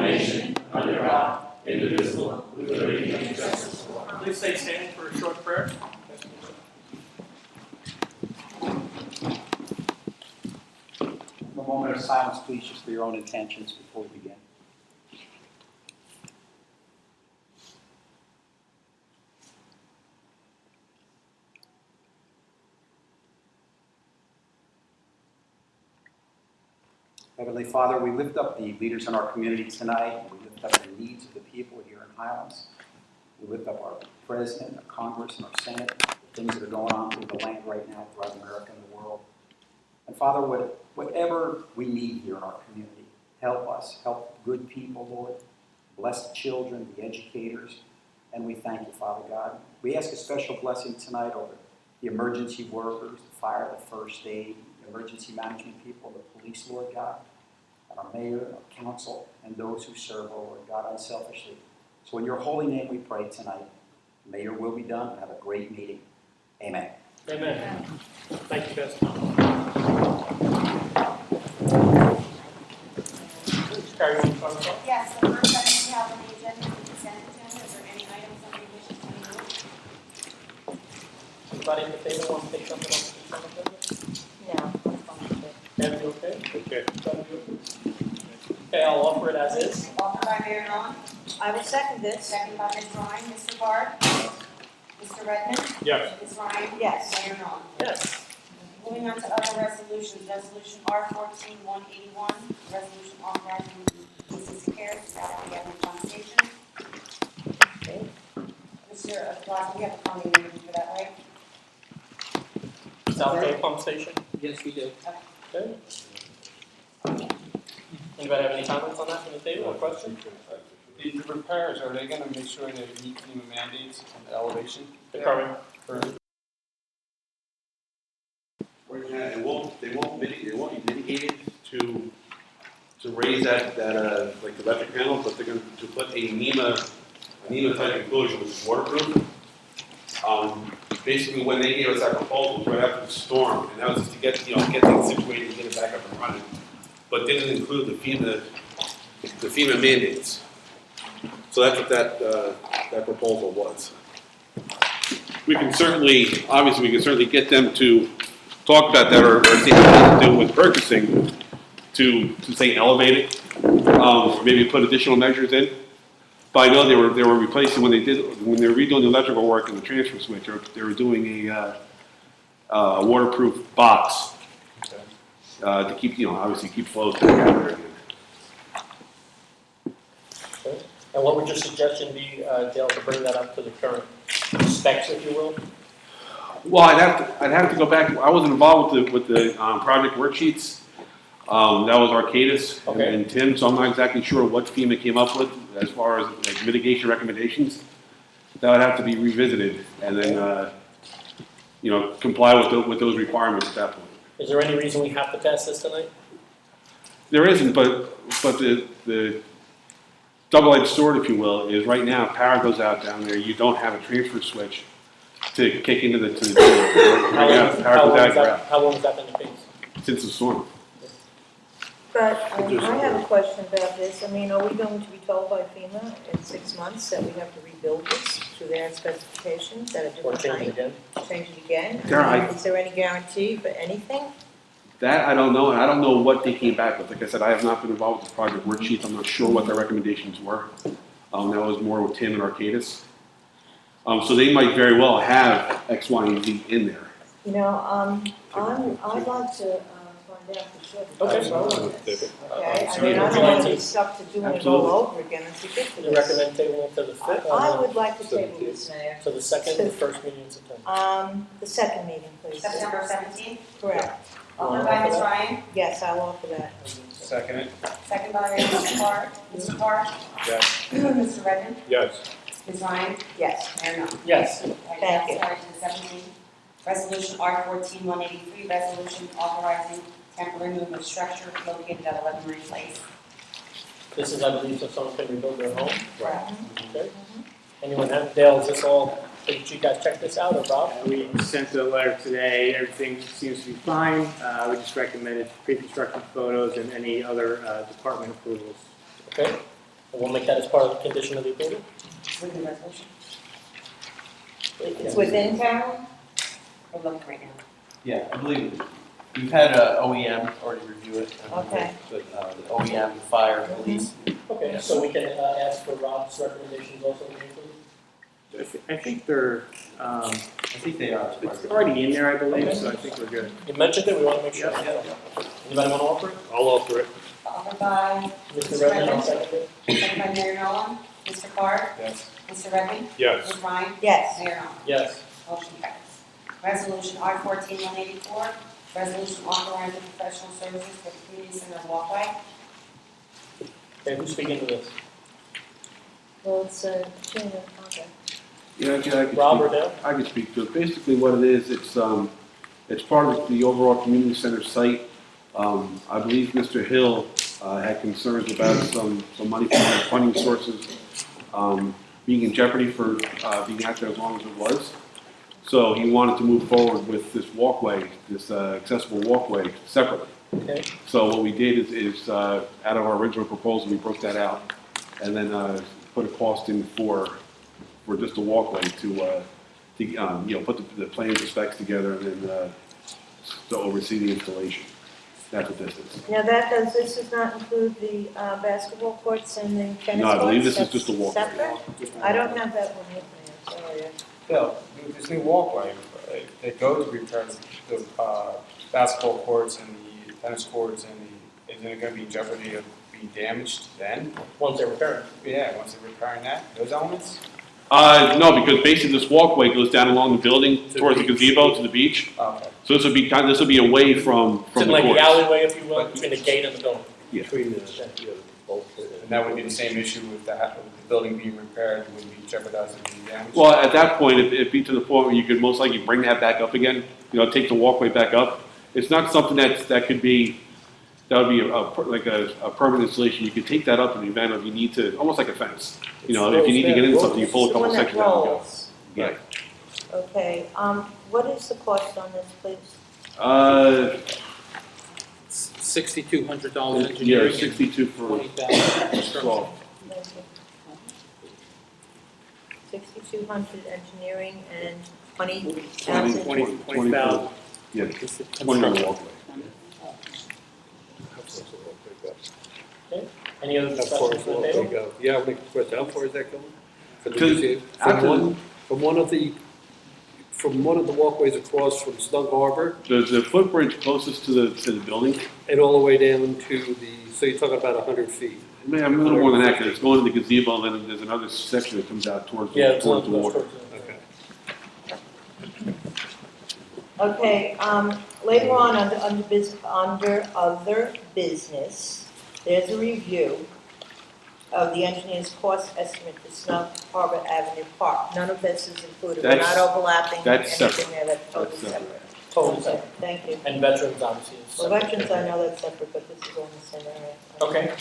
nation, under God, indivisible, with liberty and justice for all. Please stay standing for a short prayer. A moment of silence, please, just for your own intentions before we begin. Heavenly Father, we lift up the leaders in our community tonight. We lift up the needs of the people here in Highlands. We lift up our President, our Congress, and our Senate, the things that are going on through the land right now throughout America and the world. And Father, whatever we need here in our community, help us, help good people, Lord. Bless the children, the educators, and we thank you, Father God. We ask a special blessing tonight over the emergency workers, the fire, the first aid, the emergency management people, the police, Lord God, and our mayor, our council, and those who serve, oh Lord God, unselfishly. So in your holy name we pray tonight. May your will be done and have a great meeting. Amen. Amen. Thank you, Pastor. Please carry on, Father. Yes, the first item we have on the agenda is the consent agenda. Is there any items on the wishes to be moved? Anybody in the table want to take something on the consent agenda? No, I'm fine with it. Deb, you okay? Okay. Deb, you okay? Okay, I'll offer it as is. Offered by Mayor Long, I will second this. second by Ms. Ryan. Mr. Barr? Mr. Redmond? Yes. Ms. Ryan? Yes. Mayor Long? Yes. Moving on to other resolutions. Resolution R-14-181, resolution authorizing business affairs without the average compensation. Okay. Mr. Blas, we have a funding meeting for that, right? South Bay Pump Station? Yes, we do. Okay. Anybody have any comments on that from the table or questions? The repairs, are they gonna make sure they meet FEMA mandates on the elevation? The current. They won't be mitigated to raise that like the electric panel, but they're going to put a NEMA type enclosure which is waterproof. Basically, when they gave us our proposal right after the storm, and that was just to get things situated and get it back up and running, but didn't include the FEMA mandates. So that's what that proposal was. We can certainly get them to talk about that or see what to do with purchasing to say elevate it, maybe put additional measures in. But I know they were replacing when they were redoing the electrical work in the transfer switch. They were doing a waterproof box to keep obviously keep flows back out there again. Okay. And what would your suggestion be, Dale, to bring that up to the current specs, if you will? Well, I'd have to go back. I wasn't involved with the project worksheets. That was Arcadis and Tim, so I'm not exactly sure what FEMA came up with as far as like mitigation recommendations. That would have to be revisited and then comply with those requirements at that point. Is there any reason we have to pass this tonight? There isn't, but the double-edged sword, if you will, is right now power goes out down there. You don't have a transfer switch to kick into the How long has that been the case? Since the storm. But I have a question about this. I mean, are we going to be told by FEMA in 6 months that we have to rebuild this to their specifications at a Or different change it time? again? Change it again? There, Is there any guarantee for anything? That I don't know, and I don't know what they came back with. Like I said, I have not been involved with the project worksheets. I'm not sure what their recommendations were. That was more with Tim and Arcadis. So they might very well have X, Y, and Z in there. You know, I'd like to find out for sure. Okay. Okay, I mean, I don't want to be stuck to doing it all over again. It's You ridiculous. recommend tabling it to the fifth? I would like to table this, Mayor. To the second and first meeting in September? The second meeting, please. September 17th. Correct. Offered by Ms. Ryan, Yes, I'll offer that. Second it? second by Mr. Barr. Mr. Barr? Yes. Mr. Redmond? Yes. Ms. Ryan? Yes. Mayor Long? Yes. Thank you. Sorry, to the 17th. Resolution R-14-183, resolution authorizing temporary movement of structure located at 11 Marine Place. This is, I believe, so someone can rebuild their home? Correct. Okay. Anyone have, Dale, is this all, did you guys check this out, or Bob? We sent a letter today. Everything seems to be fine. We just recommended pre-construction photos and any other department approvals. Okay. we'll make that as part of the condition of the approval. Within the resolution. It's within town? We're looking right now. Yeah, I believe we've had OEM already review it. Okay. But the OEM, fire, police. Okay, so we can ask for Rob's recommendations also to be included? I think they're, I think they are. it's already in there, I believe, so I think we're good. You mentioned it, we want to make sure. Anybody want to offer it? I'll offer it. Offered by Mr. Redmond, I'll second it. second by Mayor Nolan. Mr. Carr? Yes. Mr. Redmond? Yes. Ms. Ryan? Yes. Mayor Nolan? Yes. Motion carries. Resolution R-14-184, resolution authorizing professional services for the community center walkway. Okay, who's speaking to this? Well, it's, Gina, okay. Yeah, actually, I could Rob or speak, Dale? I could speak to it. Basically what it is, it's part of the overall community center site. I believe Mr. Hill, had concerns about some money from other funding sources, being in jeopardy for, being out there as long as it was. So he wanted to move forward with this walkway, this, accessible walkway separately. Okay. So what we did is out of our original proposal, we broke that out and then put a cost in for just a walkway to put the plans and specs together and then to oversee the installation. That's what this is. Now this does not include the basketball courts and the tennis courts? No, I believe this is That's just a walkway. Separate? I don't have that one with me, I'm sorry. Bill, this new walkway, it goes to repair the basketball courts and the tennis courts and isn't it gonna be in jeopardy of being damaged then? Once they're repaired. Yeah, once they're repairing that, those elements? No, because basically this walkway goes down along the building towards the gazebo to the beach. Okay. So this would be away from It's the in like the courts. alleyway, if you will, between the gate and the building. And that would be the same issue with the building being repaired, would be jeopardizing being damaged? Well, at that point, it'd be to the point where you could most likely bring that back up again, take the walkway back up. It's not something that would be a permanent installation. You could take that up in the event of you need to, almost like a fence. If you need to get into something, you pull a The couple one that sections out and go. rolls. Yeah. Okay, what is the cost on this, please? $6,200 Yeah, engineering and 62 for $20,000 construction. 12. Thank you. 6,200 engineering and 20,000? 20,000. Yeah, 20 on the walkway. Any other discussions from the table? Yeah, I'll make a question. How far is that going? After- From one of the walkways across from Snug Harbor The footbridge closest to the building, and all the way down to so you're talking about 100 feet. a little more than that, 'cause it's going to the gazebo, and then there's another section that comes out towards Yeah, the it's not water. Okay. Okay, later on, under other business, there's a review of the engineer's cost estimate for Snug Harbor Avenue Park. None of this is included, we're not That's- overlapping that's anything there, that's totally That's separate. separate. Totally separate. Thank you. And veterans, obviously. is Well, separate. veterans, I know that's separate, but this is all in the same area. Okay.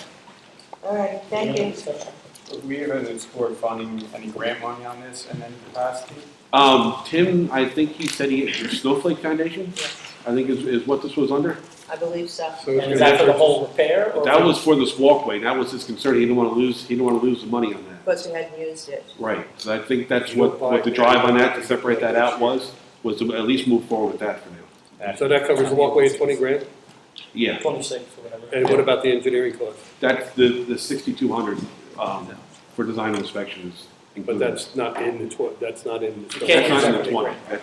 All right, thank Any you. other discussion? Would we ever explore funding any grant money on this in any capacity? Tim, I think he said the Snowflake Foundation, I think is what this was under. I believe so. And is that for the whole repair? Or That was for this walkway, that was his concern, he didn't want to lose the money on that. Because we hadn't used it. Right, so I think that's what the drive on that, to separate that out was to at least move forward with that for now. So that covers the walkway at 20 grand? Yeah, 26 or whatever. And what about the engineering cost? that's the 6,200, for design inspections But included. that's not in that's not in the. can't That's not in the separate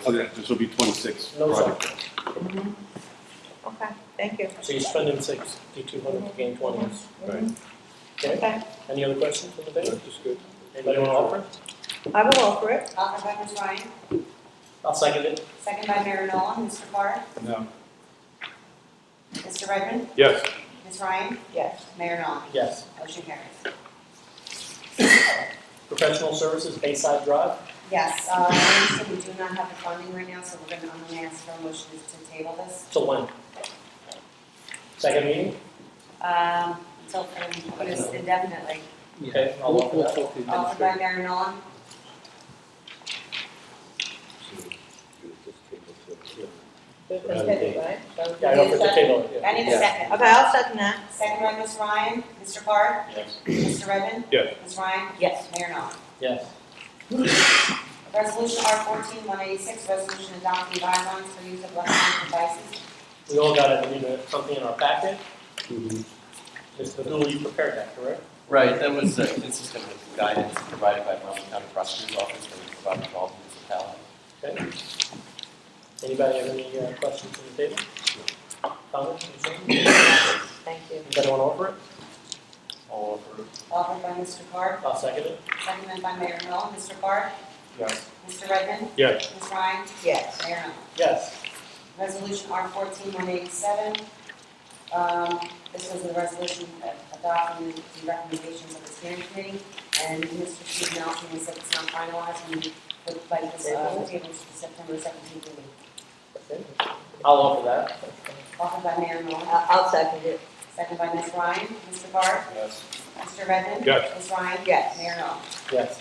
20, grant. this will be 26 No, project. Mhm. Okay, thank you. So you're spending 6,200 to gain 20. Right. Okay. Okay, Any other questions from the table? That's just good. Anybody want to offer? I will offer it. Offered by Ms. Ryan, I'll second it. second by Mayor Nolan. Mr. Carr? No. Mr. Redmond? Yes. Ms. Ryan? Yes. Mayor Nolan? Yes. Motion carries. Professional services, Bayside Drive. Yes, we do not have the funding right now, so I'm gonna ask for a motion to table this. Till when? Second meeting? Until, put us indefinitely. Okay, I'll offer We'll that. talk to the Offered by administrator. Mayor Nolan, It's been tabled, right? So Yeah, I don't put the table, yeah. I need a second. Okay, I'll second that. Second by Ms. Ryan. Mr. Carr? Yes. Mr. Redmond? Yes. Ms. Ryan? Yes. Mayor Nolan? Yes. Resolution R 14-186, resolution adopting guidelines for use of electronic devices. We all got something in our packet. Mhm. Mr. Padula, you prepared that, correct? Right, that was consistent with guidance provided by Marshall County Prosecutor's Office that we provided to all municipalities. Okay. Anybody have any questions from the table? Comments, concerns? Thank you. Anybody want to offer it? All over. Offered by Mr. Carr, I'll second it. seconded by Mayor Nolan. Mr. Carr? Yes. Mr. Redmond? Yes. Ms. Ryan? Yes. Mayor Nolan? Yes. Resolution R 14-187. This was a resolution adopting the recommendations of the steering committee, and Mr. Steve Nelson has said it's not finalized, and we would like this table to September 17th meeting. Okay. I'll offer that. Offered by Mayor Nolan, I'll second it. second by Ms. Ryan. Mr. Carr? Yes. Mr. Redmond? Yes. Ms. Ryan? Yes. Mayor Nolan? Yes.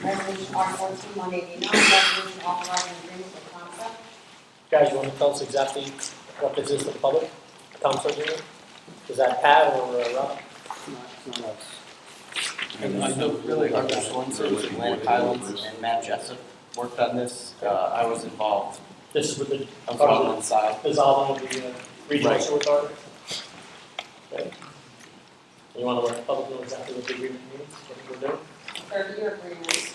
Resolution R 14-189, resolution authorizing agreement with COMSA. Guys, you want to tell us exactly what this is to the public? COMSA agreement? Is that Pat or Rob? It's not us. And I know really Arthur Swanson, Atlantic Highlands, and Matt Jessup worked on this. I was involved. This is with the I'm on one side. dissolving of the regional Right. sewer authority? Okay. You want to let the public know exactly what the agreement means, what we're doing? 30-year agreement.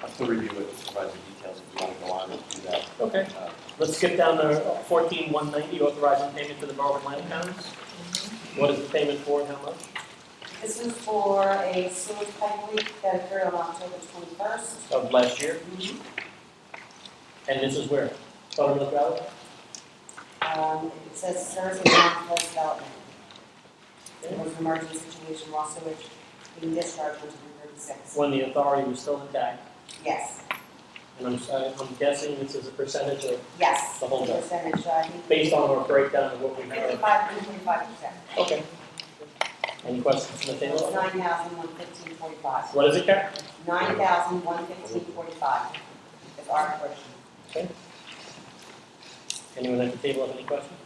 I'll still review it and provide the details if you want to go on and do that. Okay. Let's skip down to 14-190, authorizing payment to the Borough of Atlantic Counties. What is the payment for and how much? This is for a sewage pipe leak that occurred on October 21st. Of last year? And this is where? Buttermilk Valley? It says Thursday non-flood development. It was an emergency situation, raw sewage being discharged into Route 36. When the authority was still intact. Yes, And I'm guessing this is a percentage of, yes. The whole bill. Percentage, I think based on our breakdown of what we have. 55 to 25%. Okay. Any questions from the It's table? 9,115.45. What is it, Karen? 9,115.45 is our portion. Okay. Anyone at the table have any questions?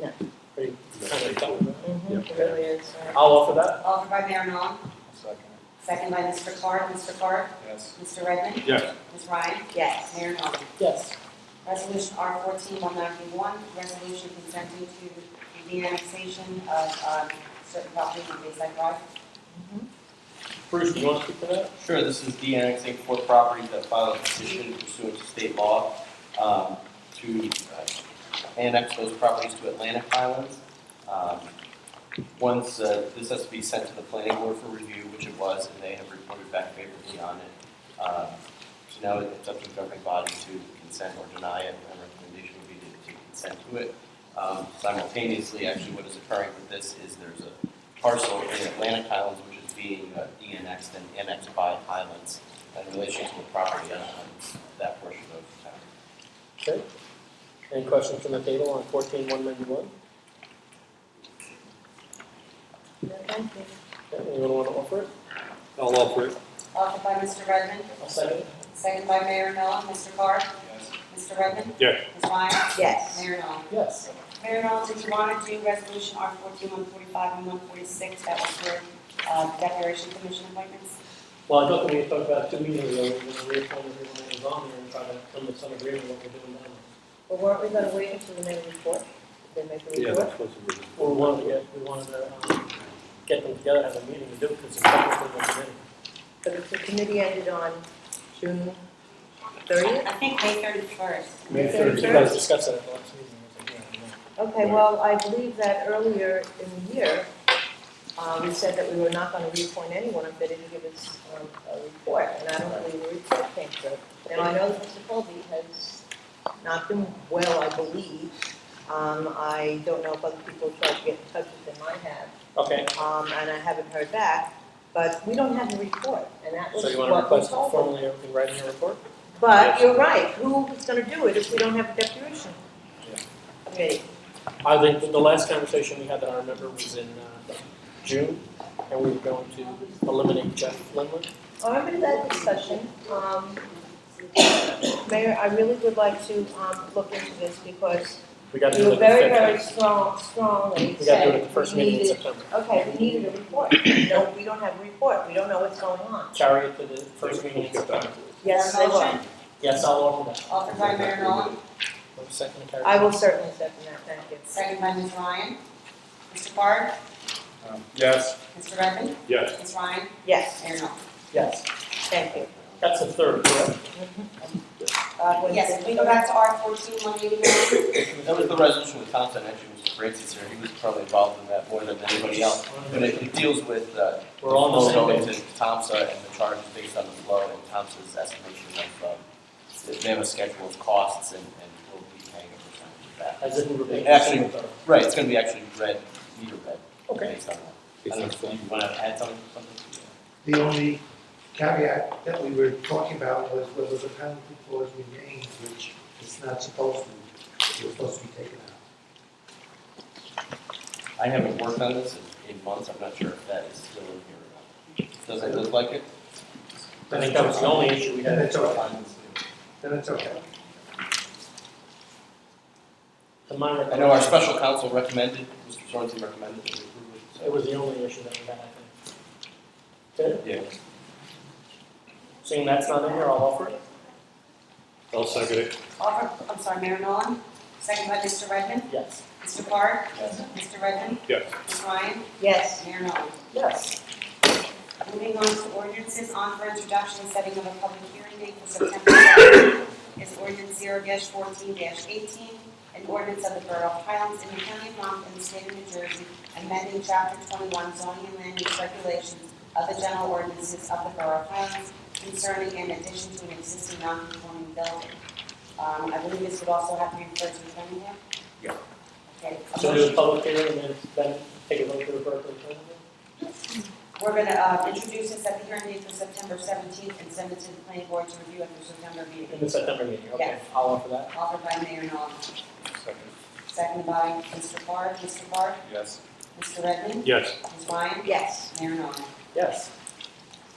No. Pretty kind of done. It really is. I'll offer that. Offered by Mayor Nolan, Second. second by Mr. Carr. Mr. Carr? Yes. Mr. Redmond? Yes. Ms. Ryan? Yes. Mayor Nolan? Yes. Resolution R 14-191, resolution consenting to the annexation of certain properties on Bayside Drive. Bruce, do you want to speak to that? Sure, this is de-annexing 4 properties that filed a petition pursuant to state law to annex those properties to Atlantic Highlands. Once this has to be sent to the planning board for review, which it was, and they have reported back favorably on it. So now it's up to the governing body to consent or deny it. My recommendation would be to consent to it. Simultaneously, actually, what is occurring with this is there's a parcel in Atlantic Highlands which is being de-annexed and annexed by Highlands in relation to the property on that portion of town. Okay. Any questions from the table on 14-191? No, thank you. Okay. Anyone want to offer it? I'll offer it. Offered by Mr. Redmond, I'll second it. second by Mayor Nolan. Mr. Carr? Yes. Mr. Redmond? Yes. Ms. Ryan? Yes. Mayor Nolan? Yes. Mayor Nolan, did you want to do resolution R 14-145 and 146? That was for declaration commission appointments. Well, I thought that we had talked about 2 meetings ago, we were going to reappoint everyone that was on there and try to come to some agreement what we're doing now. Well, weren't we going to wait until the next report? Did they make a Yeah, report? that's supposed to be. Well, we wanted to get them together, have a meeting to do it, because it's technically a committee. But the committee ended on June 30th? I think May 31st. May May 3rd, you guys discussed that at the last meeting. I was like, yeah, Okay, well, I believe that earlier in the year, we said that we were not going to reappoint anyone if they didn't give us a report, and I don't believe the report came through. Now, I know that Mr. Colby has not been well, I believe. I don't know if other people tried to get in touch with him, I have, Okay, and I haven't heard back, but we don't have a report, and that was so you want to what we request told them. formally everything right in your report? But you're right, who is going to do it if we don't have a deputation committee? I think that the last conversation we had that I remember was in June, and we were going to eliminate Jeff Lindland. I remember that discussion. Mayor, I really would like to look into this because We got to you do were it very, at very the fifth. strongly We got to do it at said the first we meeting in needed, September. okay, we needed a report. No, we don't have a report. We don't know what's going on. Carry it to the first meeting in September. Yes, they will. Yes, I'll offer that. Offered by Mayor Nolan, Second, carry. I will certainly second that, thank you. second by Ms. Ryan. Mr. Carr? Yes. Mr. Redmond? Yes. Ms. Ryan? Yes, Mayor Nolan? Yes, thank you. that's the third, correct? Yes, if we go back to R 14-189. That was the resolution with Thompson, actually, Mr. Francis here, he was probably involved in that more than anybody else. But it deals with, We're all on the same going page. to TOMSA and the charges based on the flow and TOMSA's estimation of, they have a schedule of costs and we'll be paying a percentage of that. As if we were paying. Actually, right, it's gonna be actually meter read, Okay. based on that. I don't know, you wanna add something? The only caveat that we were talking about was whether the penalty clause remains, which it's not supposed to, it's supposed to be taken out. I haven't worked on this in months, I'm not sure if that is still in here or not. Does it look like it? I think that was the only issue we Then had. it's okay. Then it's okay. To my I know our recollection, special counsel recommended, Mr. Sorensen recommended that we approve it. it was the only issue that we had, I think. Good. Yeah. Seeing that's not in here, I'll offer it. I'll second it. I'm sorry, Mayor Nolan, second by Mr. Redmond. Yes. Mr. Carr? Yes. Mr. Redmond? Yes. Ms. Ryan? Yes, Mayor Nolan? Yes. Moving on to ordinances, on for introduction and setting of a public hearing date for September 7th is ordinance 0-14-18, an ordinance of the Borough of Highlands in the County of Monmouth in the state of New Jersey, amending chapter 21 zoning and land use regulations of the general ordinances of the Borough of Highlands concerning an addition to an existing non-conforming building. I believe this would also have to be referred to the planning board? Yeah. Okay. So do a public hearing and then take a vote to refer to the planning board? We're going to introduce this at the hearing date for September 17th and send it to the planning board to review at the September In meeting. the September meeting, okay. Yes. I'll offer that. Offered by Mayor Nolan, Second. seconded by Mr. Carr. Mr. Carr? Yes. Mr. Redmond? Yes. Ms. Ryan? yes, Mayor Nolan. Yes.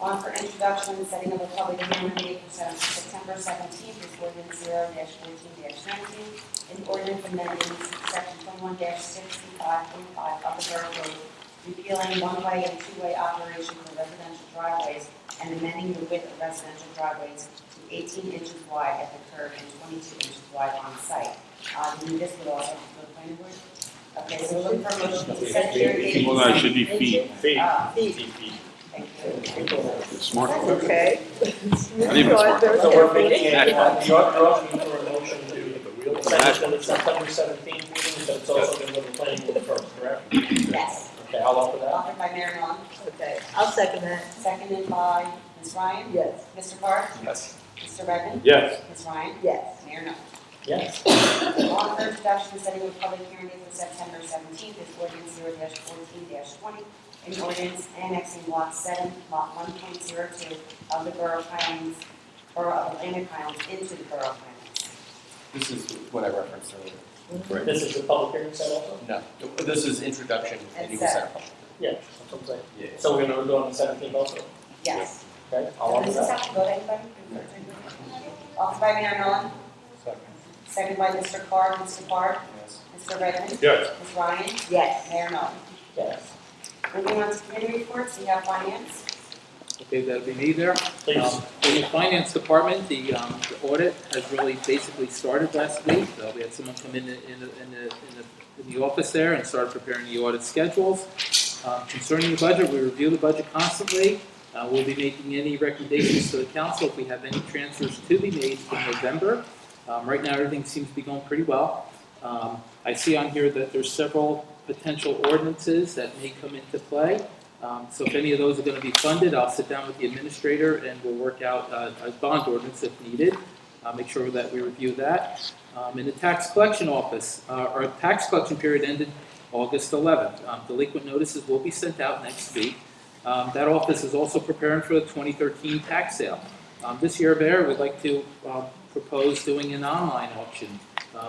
On for introduction and setting of a public hearing date for September 17th is ordinance 0-14-19, an ordinance amending section 21-65.5 of the Borough Code, repealing one-way and two-way operation for residential driveways and amending the width of residential driveways to 18 inches wide at the curb and 22 inches wide on site. This would also go to the planning board. Okay, so we're looking for a motion to set hearing date. Well, that should be feet. Thank you. Smart. okay. Not even smart. So we're making you're asking for a motion to send it to the September 17th meeting, but it's also going to go to the planning board first, correct? Yes. Okay, I'll offer that. Offered by Mayor Nolan, Okay, I'll second that. seconded by Ms. Ryan. Yes. Mr. Carr? Yes. Mr. Redmond? Yes. Ms. Ryan? Yes, Mayor Nolan. Yes. On for introduction and setting of public hearing date for September 17th is ordinance 0-14-20, an ordinance annexing lot 7, lot 1.02 of the Borough of Highlands, Borough of Atlantic Highlands into the Borough of Highlands. This is what I referenced earlier. This is the public hearing set also? No, this is introduction and you can set up. Yeah, that's what I'm saying. Yeah. So we're going to do it on the 17th also? Yes. Okay, I'll offer Does this that. have to go to anybody? Offered by Mayor Nolan, Second. seconded by Mr. Carr. Mr. Carr? Yes. Mr. Redmond? Yes. Ms. Ryan? yes. Mayor Nolan. Yes. Moving on to committee reports, we have finance. Okay, that'll be me there. Please. In the finance department, the audit has really basically started last week. We had someone come in the office there and start preparing the audit schedules. Concerning the budget, we review the budget constantly. We'll be making any recommendations to the council if we have any transfers to be made in November. Right now, everything seems to be going pretty well. I see on here that there's several potential ordinances that may come into play. So if any of those are going to be funded, I'll sit down with the administrator and we'll work out a bond ordinance if needed. Make sure that we review that. In the tax collection office, our tax collection period ended August 11th. Delinquent notices will be sent out next week. That office is also preparing for the 2013 tax sale. This year, Bear, we'd like to propose doing an online auction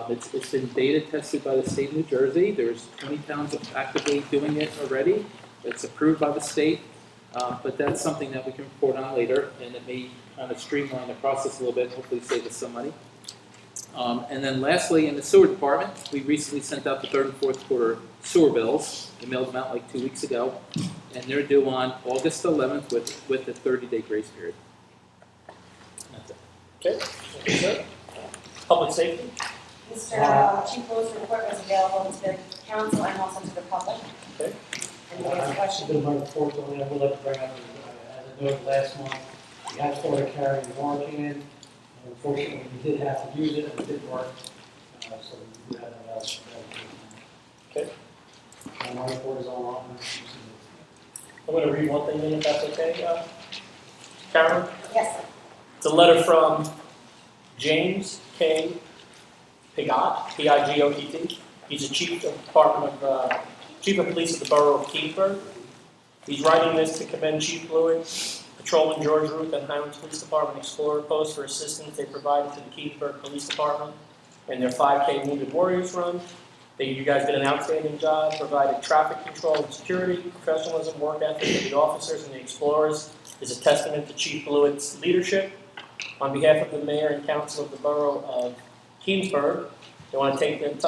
It's been beta tested by the state of New Jersey. There's 20 towns actively doing it already. It's approved by the state, but that's something that we can report on later, and it may kind of streamline the process a little bit, hopefully save us some money. And then lastly, in the sewer department, we recently sent out the third and fourth quarter sewer bills. We mailed them out like 2 weeks ago, and they're due on August 11th with a 30-day grace period. That's it. Okay, thank you, sir. Public safety? Mr. Chief Lowe's report was available to the council and also to the public. Okay. Anybody has a question? Been my report, only I would like to bring up, as I noted last month, we had started carrying the water can. Unfortunately, we did have to use it, and it didn't work, so we do have that out. Okay. And my report is online. I'm going to read one thing in, if that's okay, Karen? Yes, sir. It's a letter from James K. Pigot, P-I-G-O-T-T. He's the chief of police of the borough of Kingsburg. He's writing this to commend Chief Blewett, Patrolman George Ruth, and Highlands Police Department Explorer Post for assistance they provided to the Kingsburg Police Department in their 5K Wounded Warriors run. You guys did an outstanding job, provided traffic control and security, professionalism, work ethic of the officers and the explorers is a testament to Chief Blewett's leadership. On behalf of the mayor and council of the borough of Kingsburg, I want to take this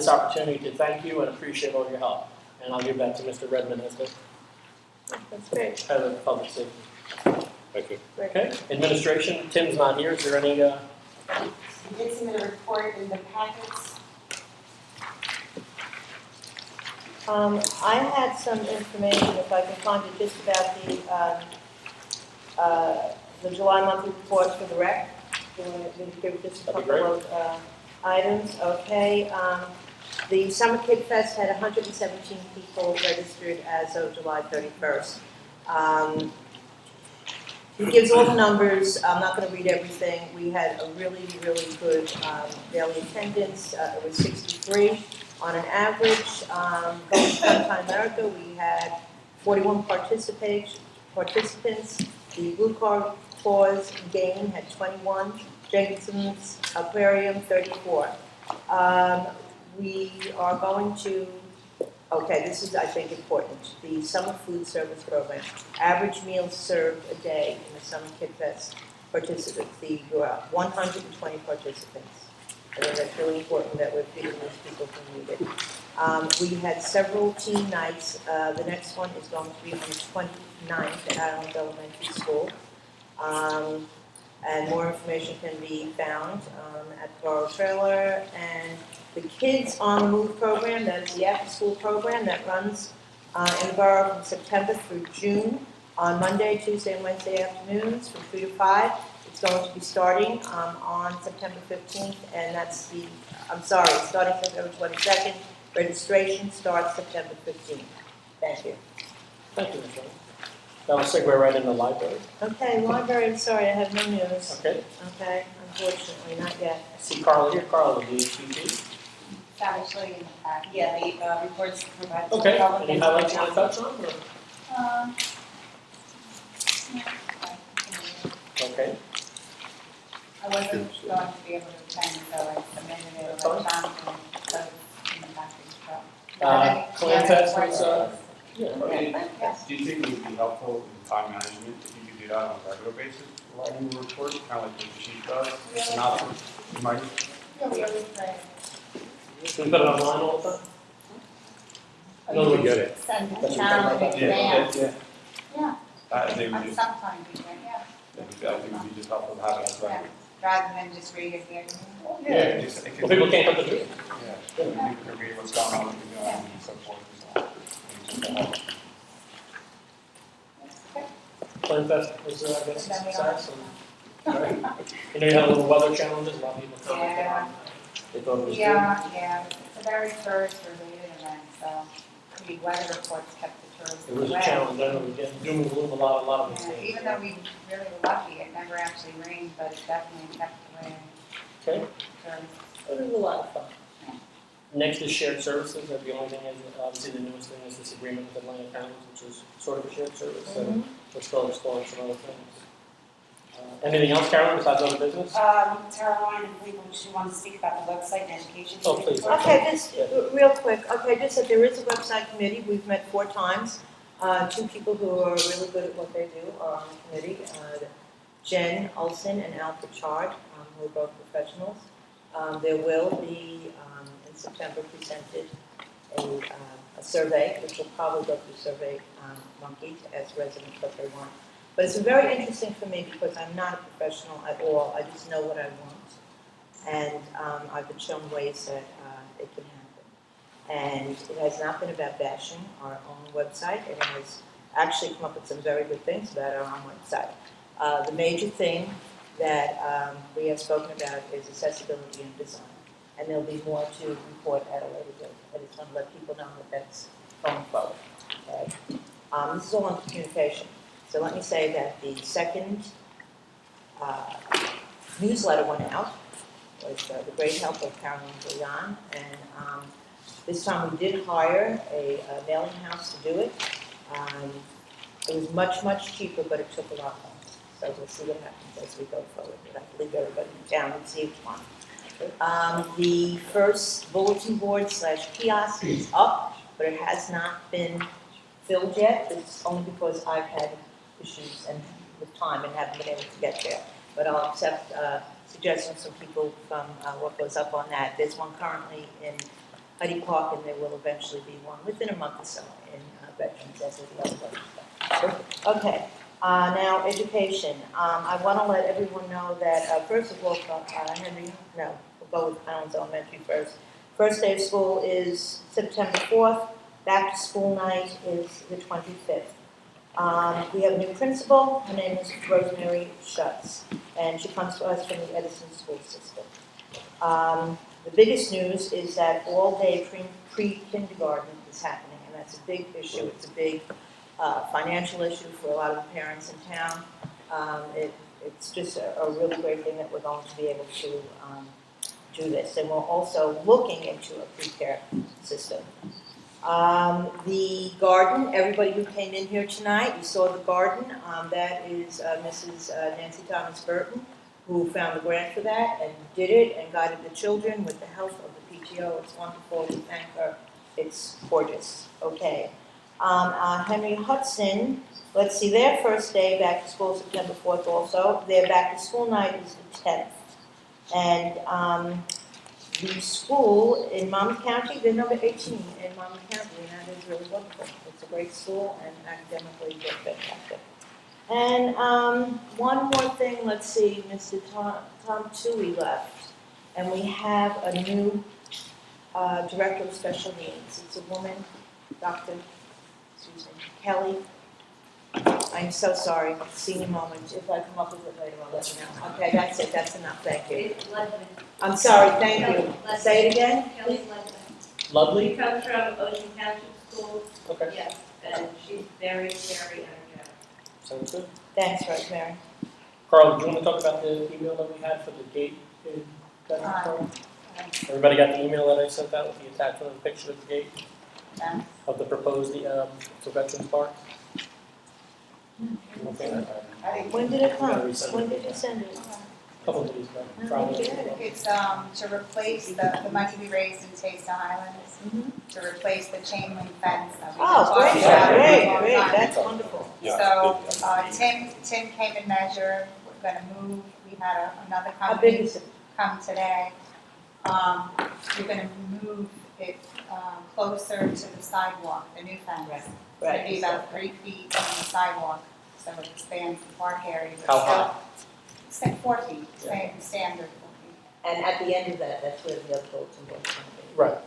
opportunity to thank you and appreciate all your help. And I'll give that to Mr. Redmond as the That's great. head of public safety. Thank you. Okay, administration, Tim's not here, is there any, You did submit a report in the packets. I had some information, if I can find it, just about the July monthly report for the rec. Do you want to give just a That'd be couple of items? Okay. The Summer Kid Fest had 117 people registered as of July 31st. It gives all the numbers. I'm not going to read everything. We had a really, really good daily attendance. It was 63 on an average. Going to Sunshine America, we had 41 participants. The Blue Car Paws game had 21. Jenkinson's Aquarium, 34. We are going to, okay, this is, I think, important. The Summer Food Service Program. Average meals served a day in the Summer Kid Fest participants. The 120 participants. I think that's really important that we're feeding those people who need it. We had several team nights. The next one is going to be on the 29th at Adams Elementary School. And more information can be found at the Borough Trailer. And the Kids on the Move program, that is the after-school program that runs in the borough from September through June on Monday, Tuesday, and Wednesday afternoons from 3 to 5. It's going to be starting on September 15th, and that's starting September 22nd. Registration starts September 15th. Thank you. thank you, Mr. That will segue right into the library. Okay, library, I'm sorry, I have no news. Okay, Okay, unfortunately, not yet. I see Carla here. Carla, the HPP. Actually, yeah, the reports provided. to the Okay, public any and highlights you to want the to touch on? Or? Okay, I wasn't going to be able to attend, so I submitted it electronically, so it's in the package, so. Clan Fest was, yeah. Yes. Do you think it would be helpful in time management if you could do that on a regular basis, writing a report, kind of like the chief does? It's not, you might, Yeah, we always try Can we put it online all the time? no, we get it. to send That's it what down you're in talking about. advance. Yeah, I think we just, sometimes we can, yeah, I think it would be just helpful to have it as yeah, record. rather than just read it here. Yeah, it just, it Well, could, people can't come to the meeting. yeah, people can read what's going on, and so forth and so on. It's just a help. Clan Fest was, I guess, Then we a don't- success. Right. You know, you had a little weather challenges, a lot of people commented Yeah. on. They thought it was good. Yeah, it's the very first related event, so the weather reports kept the tourists It was a away. challenge, I know, we get doom and gloom a lot of these Yeah, things. even though we really were lucky, it never actually rained, but it definitely kept away Okay, tourists. it was a lot of fun. Next is shared services, that the only thing is, obviously the newest thing is this agreement with Atlantic Towns, which is sort of a shared service, so we're still exploring some other things. Anything else, Carolyn, besides other business? Caroline, I believe she wanted to speak about the website and education. Oh, please. Okay, just real quick, okay, just that there is a website committee, we've met 4 times. 2 people who are really good at what they do are on the committee, Jen Olson and Alfred Chard, who are both professionals. There will be, in September, presented a survey, which will probably go through Survey Monkey to ask residents what they want. But it's very interesting for me because I'm not a professional at all, I just know what I want. And I've been shown ways that it can happen. And it has not been about bashing our own website. It has actually come up with some very good things about our own website. The major thing that we have spoken about is accessibility and design. And there'll be more to report at a later date. I just want to let people know that that's going forward. Okay? This is all on communication. So let me say that the second newsletter went out with the great help of Carolyn Bouillon, and this time we did hire a mailing house to do it. It was much, much cheaper, but it took a lot longer. So we'll see what happens as we go forward. But I believe everybody in town and see which one. The first bulletin board / kiosk is up, but it has not been filled yet. It's only because I've had issues and with time and haven't been able to get there. But I'll accept suggestions from people from what goes up on that. There's one currently in Heidi Park, and there will eventually be one within a month or so in Veterans, as with the other ones. Okay, now education. I want to let everyone know that, first of all, Henry, no, we'll go with Highlands Elementary first. First day of school is September 4th. Back to school night is the 25th. We have a new principal. Her name is Rosemary Schutz, and she comes to us from the Edison School System. The biggest news is that all-day pre-kindergarten is happening, and that's a big issue. It's a big financial issue for a lot of the parents in town. It's just a really great thing that we're going to be able to do this, and we're also looking into a pre-care system. The garden, everybody who came in here tonight, you saw the garden. That is Mrs. Nancy Thomas Burton, who found the grant for that and did it and guided the children with the help of the PTO. It's wonderful. We thank her. It's gorgeous. Okay. Henry Hudson, let's see, their first day back to school, September 4th also. Their back to school night is the 10th. And the school in Monmouth County, they're number 18 in Monmouth County, and that is really wonderful. It's a great school, and academically they're fantastic. And one more thing, let's see, Mr. Tom Toohey left, and we have a new director of special needs. It's a woman, Dr. Kelly. I'm so sorry, senior moment. If I come up with it later, I'll let you know. Okay, that's it, that's enough, thank you. I'm sorry, thank you. Say it again? Kelly's Ludwig. Lovely? She comes from Ocean Township School. Okay. Yes, and she's very, very energetic. Sounds good. Thanks, Rosemary. Carl, do you want to talk about the email that we had for the gate in Veterans Park? Everybody got the email that I sent out with the attachment of the picture of the gate? Yeah. Of the proposed for Veterans Park? Okay. When did it come? When did you send it? Couple of days ago. No, Friday. It's to replace the money we raised in Taste Islands, to replace the chain link fence that we've been Oh, talking great, about for a great, long great, time. that's wonderful. So Tim came and measured, we're gonna move, we had another How big company is it? come today. We're gonna move it closer to the sidewalk, the new fence. Right, It's gonna be about 3 feet from the sidewalk, so it expands the park area. but How still- high? Say 4 feet, same standard 4 feet. And at the end of that, that's where the other bulletin board is going to be. Right.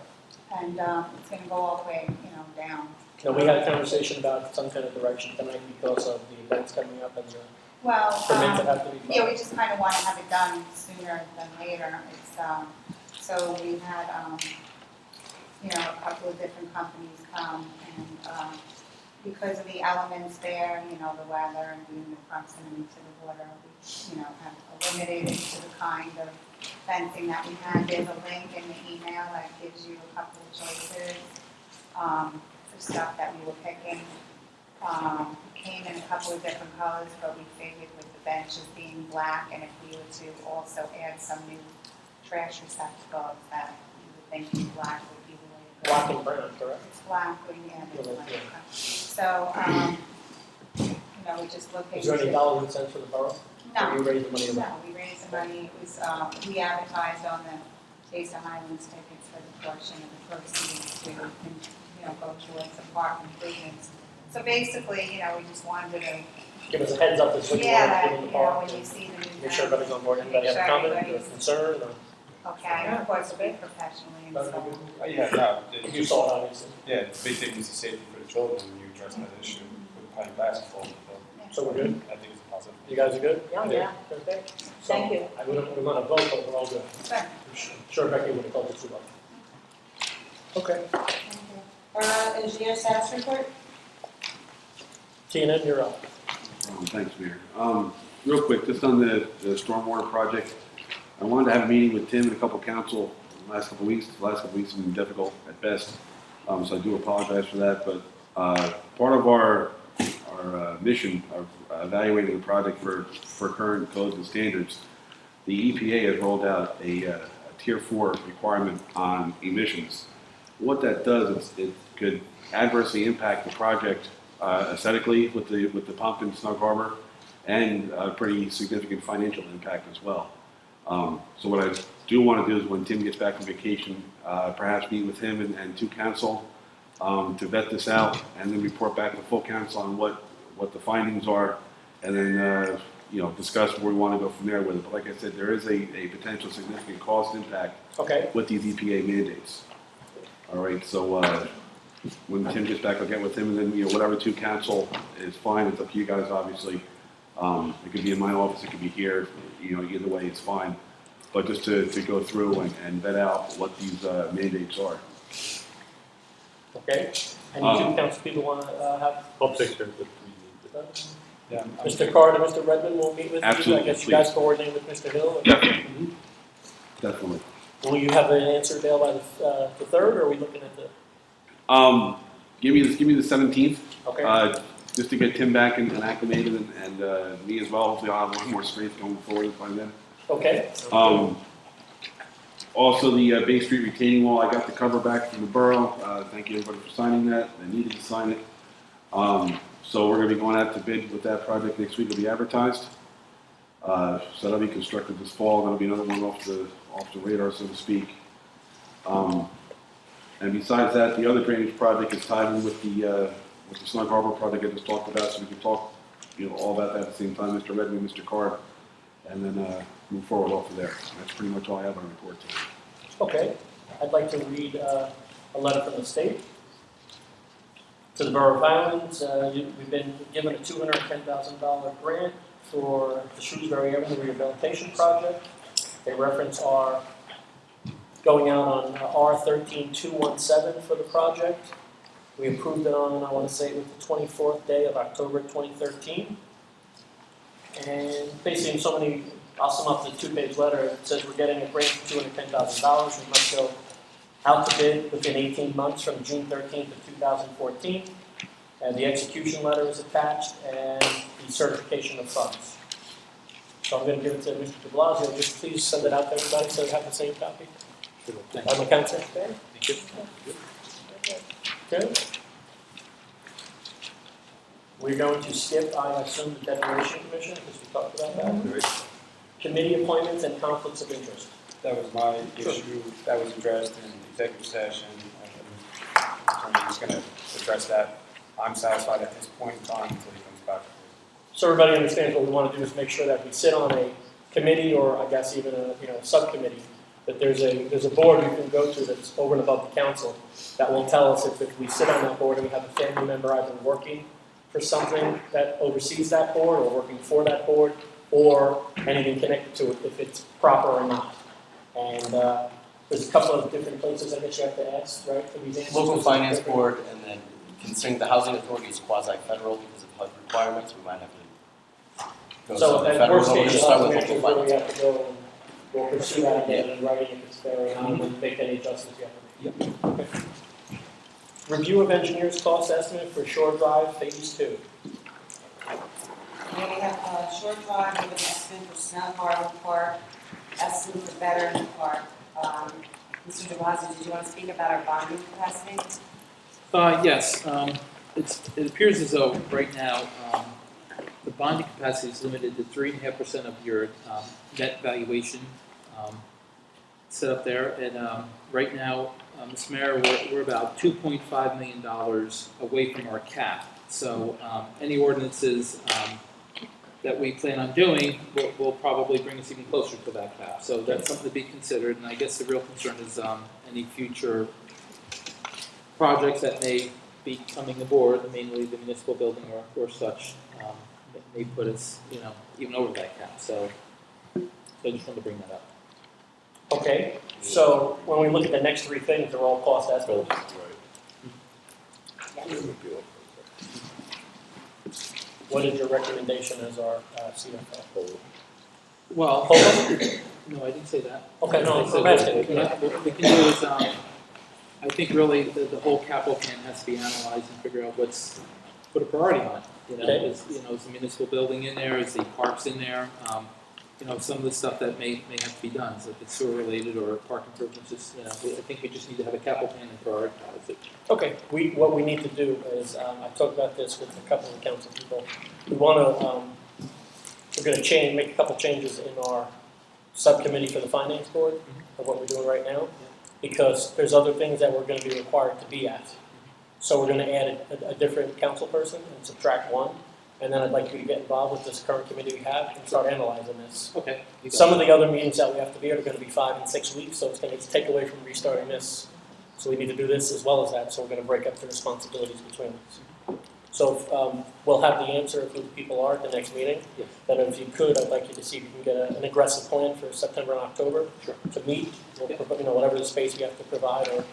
And it's gonna go all the way, down. Now, we had a conversation about some kind of direction tonight because of the events coming up and the Well, permits that have to be yeah, filed. we just kind of want to have it done sooner than later. It's, so we had, a couple of different companies come and, because of the elements there, the weather and being the proximity to the water, we, have limited it to the kind of fencing that we had. There's a link in the email that gives you a couple of choices, for stuff that we were picking. Came in a couple of different colors, but we figured with the benches being black, and if we were to also add some new trash receptacles, that you would think black would be the way to go. Black and brown, correct? It's black, and yeah, it's Yeah, black. yeah. So, we're just looking Is there any to- dollars and cents for the borough? No. Or you raise the money? No, we raised the money, it was, we advertised on the Taste of Highlands tickets for the portion of the proceeds to, go towards the park improvements. So basically, we just wanted to. Give us a heads up as to what you Yeah, want to do in the park. when you see the new. Make sure everybody's on board. Anybody have a Make sure comment or everybody's- concern? Or? Okay, and of course, it'll be professionally and so on. Yeah, no, You saw it, obviously. yeah, the big thing is the safety for the children when you address that issue with playing basketball. So we're good? I think it's a positive. You guys are good? Yeah. Okay. Thank you. We're going to vote, but we're all good. Sure. Sure, Becky would have told you too. Okay. Engineer status report? Tina, you're up. Thanks, Mayor. Real quick, just on the stormwater project, I wanted to have a meeting with Tim and a couple of council the last couple of weeks. The last couple of weeks have been difficult at best, so I do apologize for that. But part of our mission of evaluating the project for current codes and standards, the EPA has rolled out a Tier 4 requirement on emissions. What that does is it could adversely impact the project aesthetically with the pump in Snug Harbor, and a pretty significant financial impact as well. So what I do want to do is when Tim gets back from vacation, perhaps meet with him and two council to vet this out, and then report back to full council on what the findings are, and then discuss where we want to go from there with it. But like I said, there is a potential significant cost impact with these EPA mandates. All right, so when Tim gets back, I'll get with him, and then whatever two council is fine. It's up to you guys, obviously. It could be in my office, it could be here. Either way, it's fine. But just to go through and vet out what these mandates are. Okay. Any two council people want to have? I'll take care of it. Yeah. Mr. Carter, Mr. Redmond will meet with you. Absolutely, I guess you guys coordinate with Mr. Hill. Definitely. Definitely. Will you have an answer, Dale, by the 3rd, or are we looking at the? Give me the 17th. Okay. Just to get Tim back and acclimated, and me as well. Hopefully, I'll have a lot more strength going forward by then. Okay. Also, the Bay Street retaining wall, I got the cover back from the borough. Thank you everybody for signing that. I needed to sign it. So we're going to be going out to bid with that project next week. It'll be advertised. So that'll be constructed this fall. That'll be another one off the radar, so to speak. And besides that, the other drainage project is tied in with the Snug Harbor project I just talked about, so we can talk, all about that at the same time, Mr. Redmond, Mr. Card, and then move forward off of there. That's pretty much all I have on the report today. Okay. I'd like to read a letter from the state to the Borough of Highlands. We've been given a $210,000 grant for the Shrewsbury Avenue Rehabilitation Project. They reference our going out on R13217 for the project. We approved it on, I want to say it was the 24th day of October 2013. And basically, I'll sum up the 2-page letter. It says we're getting a grant for $210,000. We must go out to bid within 18 months from June 13th of 2014. And the execution letter is attached and the certification of funds. So I'm going to give it to Mr. de Blasio. Just please send it out to everybody so they have the same copy. I'm a council secretary. Good. We're going to skip, I assume, the Declaration Commission, because we talked about that. Committee appointments and conflicts of interest. That was my issue. That was addressed in executive session. I'm just going to address that. I'm satisfied at this point in time until he comes back. So everybody understands what we want to do is make sure that we sit on a committee, or I guess even a subcommittee, that there's a board we can go to that's over and above the council that will tell us if we sit on that board and we have a family member either working for something that oversees that board or working for that board, or anything connected to it, if it's proper or not. And there's a couple of different places I guess you have to ask, right, for these answers. Local finance board, and then considering the housing authority is quasi-federal because of HUD requirements, we might have to go So to the at federal worst level. case, Just start with we local finance. have to go and we'll pursue that again in writing if it's fair, and we'll make any adjustments you have to make. Okay. Review of engineer's cost estimate for Shore Drive Phase 2. Yeah, we have Short Drive, we have an estimate for Snell Harbor Park, estimate for Veteran Park. Mr. DeBlasio, did you want to speak about our bonding capacity? Yes, it appears as though right now, the bonding capacity is limited to 3.5% of your net valuation set up there. And right now, Mr. Mayor, we're about $2.5 million away from our cap. So any ordinances that we plan on doing will probably bring us even closer to that cap. So that's something to be considered. And I guess the real concern is any future projects that may be coming aboard, mainly the municipal building or such, may put us, even over that cap. So I just wanted to bring that up. Okay, so when we look at the next three things, they're all cost estimates. What is your recommendation as our CFO? Well, Hold on. no, I didn't say that. Okay, no, I said I'm asking. what we can do is, I think really the whole capital plan has to be analyzed and figure out put a priority on it. Okay. Is the municipal building in there? Is the parks in there? Some of the stuff that may have to be done. So if it's sewer related or park improvements, I think we just need to have a capital plan and prioritize it. Okay, what we need to do is, I talked about this with a couple of council people. We want to, we're going to make a couple changes in our subcommittee for the finance board of what we're doing right now, because there's other things that we're going to be required to be at. So we're going to add a different council person and subtract one. And then I'd like you to get involved with this current committee we have and start analyzing this. Okay. Some of the other meetings that we have to be at are going to be 5 and 6 weeks, so it's going to take away from restarting this. So we need to do this as well as that, so we're going to break up the responsibilities between us. So we'll have the answer of who the people are at the next meeting. Yes. Then if you could, I'd like you to see if you can get an aggressive plan for September and October to meet, whatever the space we have to provide or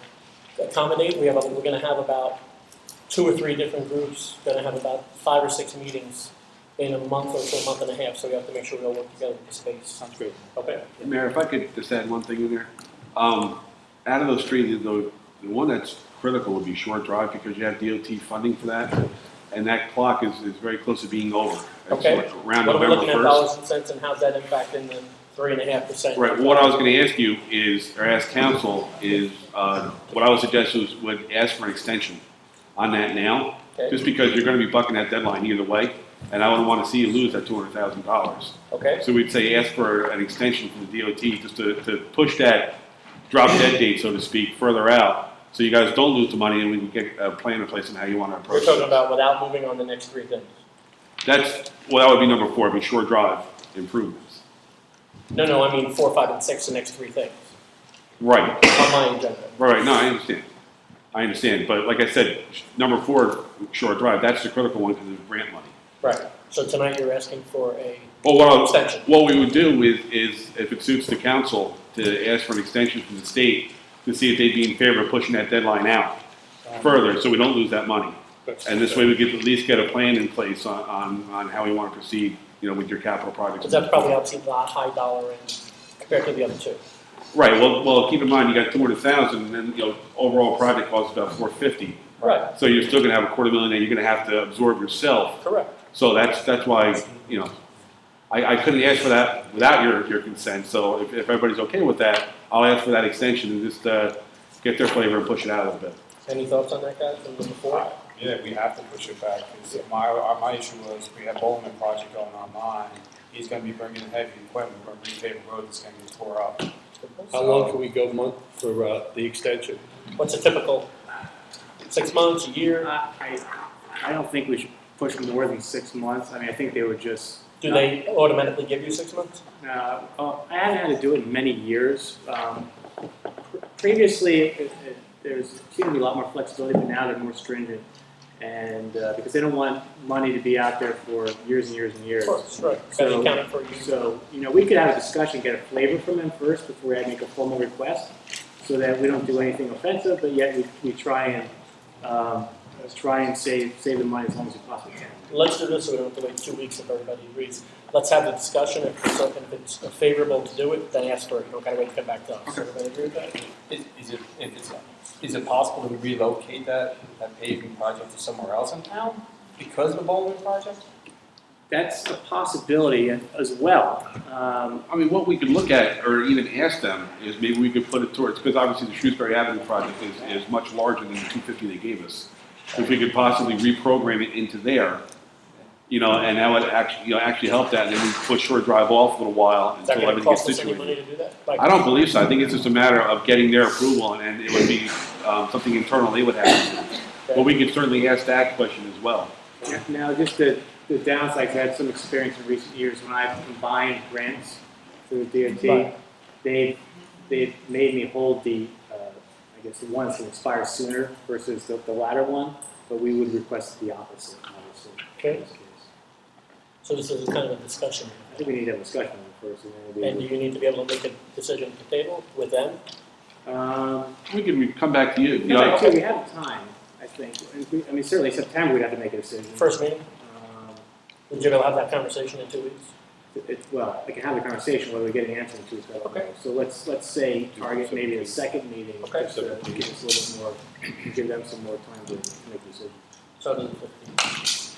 accommodate. We're going to have about 2 or 3 different groups, going to have about 5 or 6 meetings in a month or to a month and a half, so we have to make sure we all work together with the space. Sounds great. Okay. Mayor, if I could just add one thing in there. Out of those three, the one that's critical would be Short Drive because you have DOT funding for that, and that clock is very close to being over. It's Okay. around What are we November looking at 1st. dollars and cents, and how's that impact in the 3.5%? Right. What I was going to ask you is, or ask council, is what I would suggest would ask for an extension on that now, Okay. just because you're going to be bucking that deadline either way, and I wouldn't want to see you lose that $200,000. Okay. So we'd say ask for an extension from the DOT just to push that drop dead date, so to speak, further out, so you guys don't lose the money and we can get a plan in place on how you want to We're approach talking it. about without moving on the next 3 things. That would be number 4, be Short Drive improvements. No, I mean 4, 5, and 6, the next 3 things Right. on my agenda. Right, no, I understand, but like I said, number 4, Short Drive, that's the critical one because of grant money. Right. So tonight you're asking for a Well, extension. what we would do is, if it suits the council, to ask for an extension from the state to see if they'd be in favor of pushing that deadline out further, so we don't lose that money. And this way we could at least get a plan in place on how we want to proceed, with your capital projects. Because that's probably obviously a high dollar end compared to the other 2. Right, well, keep in mind, you got 200,000, and then, overall project costs about 450. Right. So you're still gonna have $250,000 that you're gonna have to absorb yourself. Correct. So that's why, I couldn't ask for that without your consent, so if everybody's okay with that, I'll ask for that extension and just, get their flavor and push it out a little bit. Any thoughts on that, guys, from number 4? Yeah, we have to push it back. 'Cause my issue was we have Bowman project going online. He's going to be bringing heavy equipment. We're going to repave a road that's going to be tore up. How long can we go for the extension? What's a typical 6 months, a year? I don't think we should push more than 6 months. I mean, I think they would just. Do they automatically give you 6 months? I haven't had to do it in many years. Previously, there's seemed to be a lot more flexibility, but now they're more stringent. And because they don't want money to be out there for years and years and years. Of course, right. So, accounted for you. So, we could have a discussion, get a flavor from them first before I make a formal request, so that we don't do anything offensive, but yet we try and save the money as long as we possibly can. Let's do this so we don't have to wait 2 weeks if everybody agrees. Let's have the discussion. If it's favorable to do it, then ask for it. You don't got to wait to come back to us. Everybody agree with that? Is it possible to relocate that paving project to somewhere else in town because of the Bowman project? That's a possibility as well. I mean, what we could look at, or even ask them, is maybe we could put it towards, because obviously the Shrewsbury Avenue project is much larger than the 250 they gave us. If we could possibly reprogram it into there, and that would actually help that, and then we push Shore Drive off a little while Is that until gonna everything gets cost us any money situated. to do that? I don't believe so. I think it's just a matter of getting their approval, and it would be something internal they would have to do. But we could certainly ask that question as well. Now, just the downsides, I've had some experience in recent years when I've combined grants through DOT. Right. They've made me hold the ones that expire sooner versus the latter one, but we would request the opposite, obviously. Okay. in this case. So this is kind of a discussion. I think we need to have a discussion on it first. And do you need to be able to make a decision at the table with them? We could come back to you. We have time, I think. Certainly September we'd have to make a decision. First meeting? Would you be able to have that conversation in 2 weeks? Well, I can have the conversation, whether we get an answer in 2 weeks, I don't know. So let's say target maybe a second meeting, just to give us a little more, give them some more time to make a decision. So the 15th.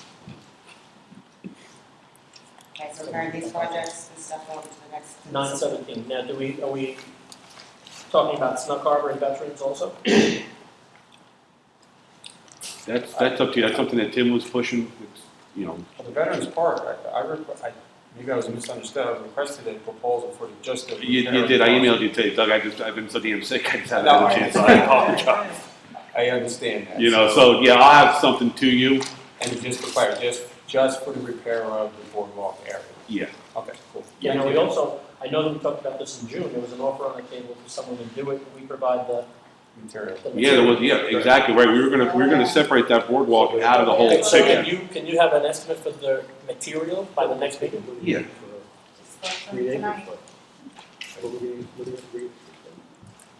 Okay, so carry these projects and stuff over to the next. 9/17. Now, are we talking about Snook Harbor and veterans also? That's up to you. That's something that Tim was pushing. Well, the Veterans Park, maybe I was misunderstood. I requested a proposal for just the. You did. I emailed you today, Doug. I've been so damn sick. I just haven't No, had a chance. I apologize. I understand that. So yeah, I'll have something to you. And just to clarify, just for the repair of the boardwalk area. Yeah. Okay, cool. Yeah, now we also, I know that we talked about this in June, there was an offer on the table for someone to do it, and we provide the Material. Yeah, there was. Yeah, exactly right. We were gonna separate that boardwalk out of the whole Okay, so thing. can you have an estimate for the material by the next meeting? Yeah. Well,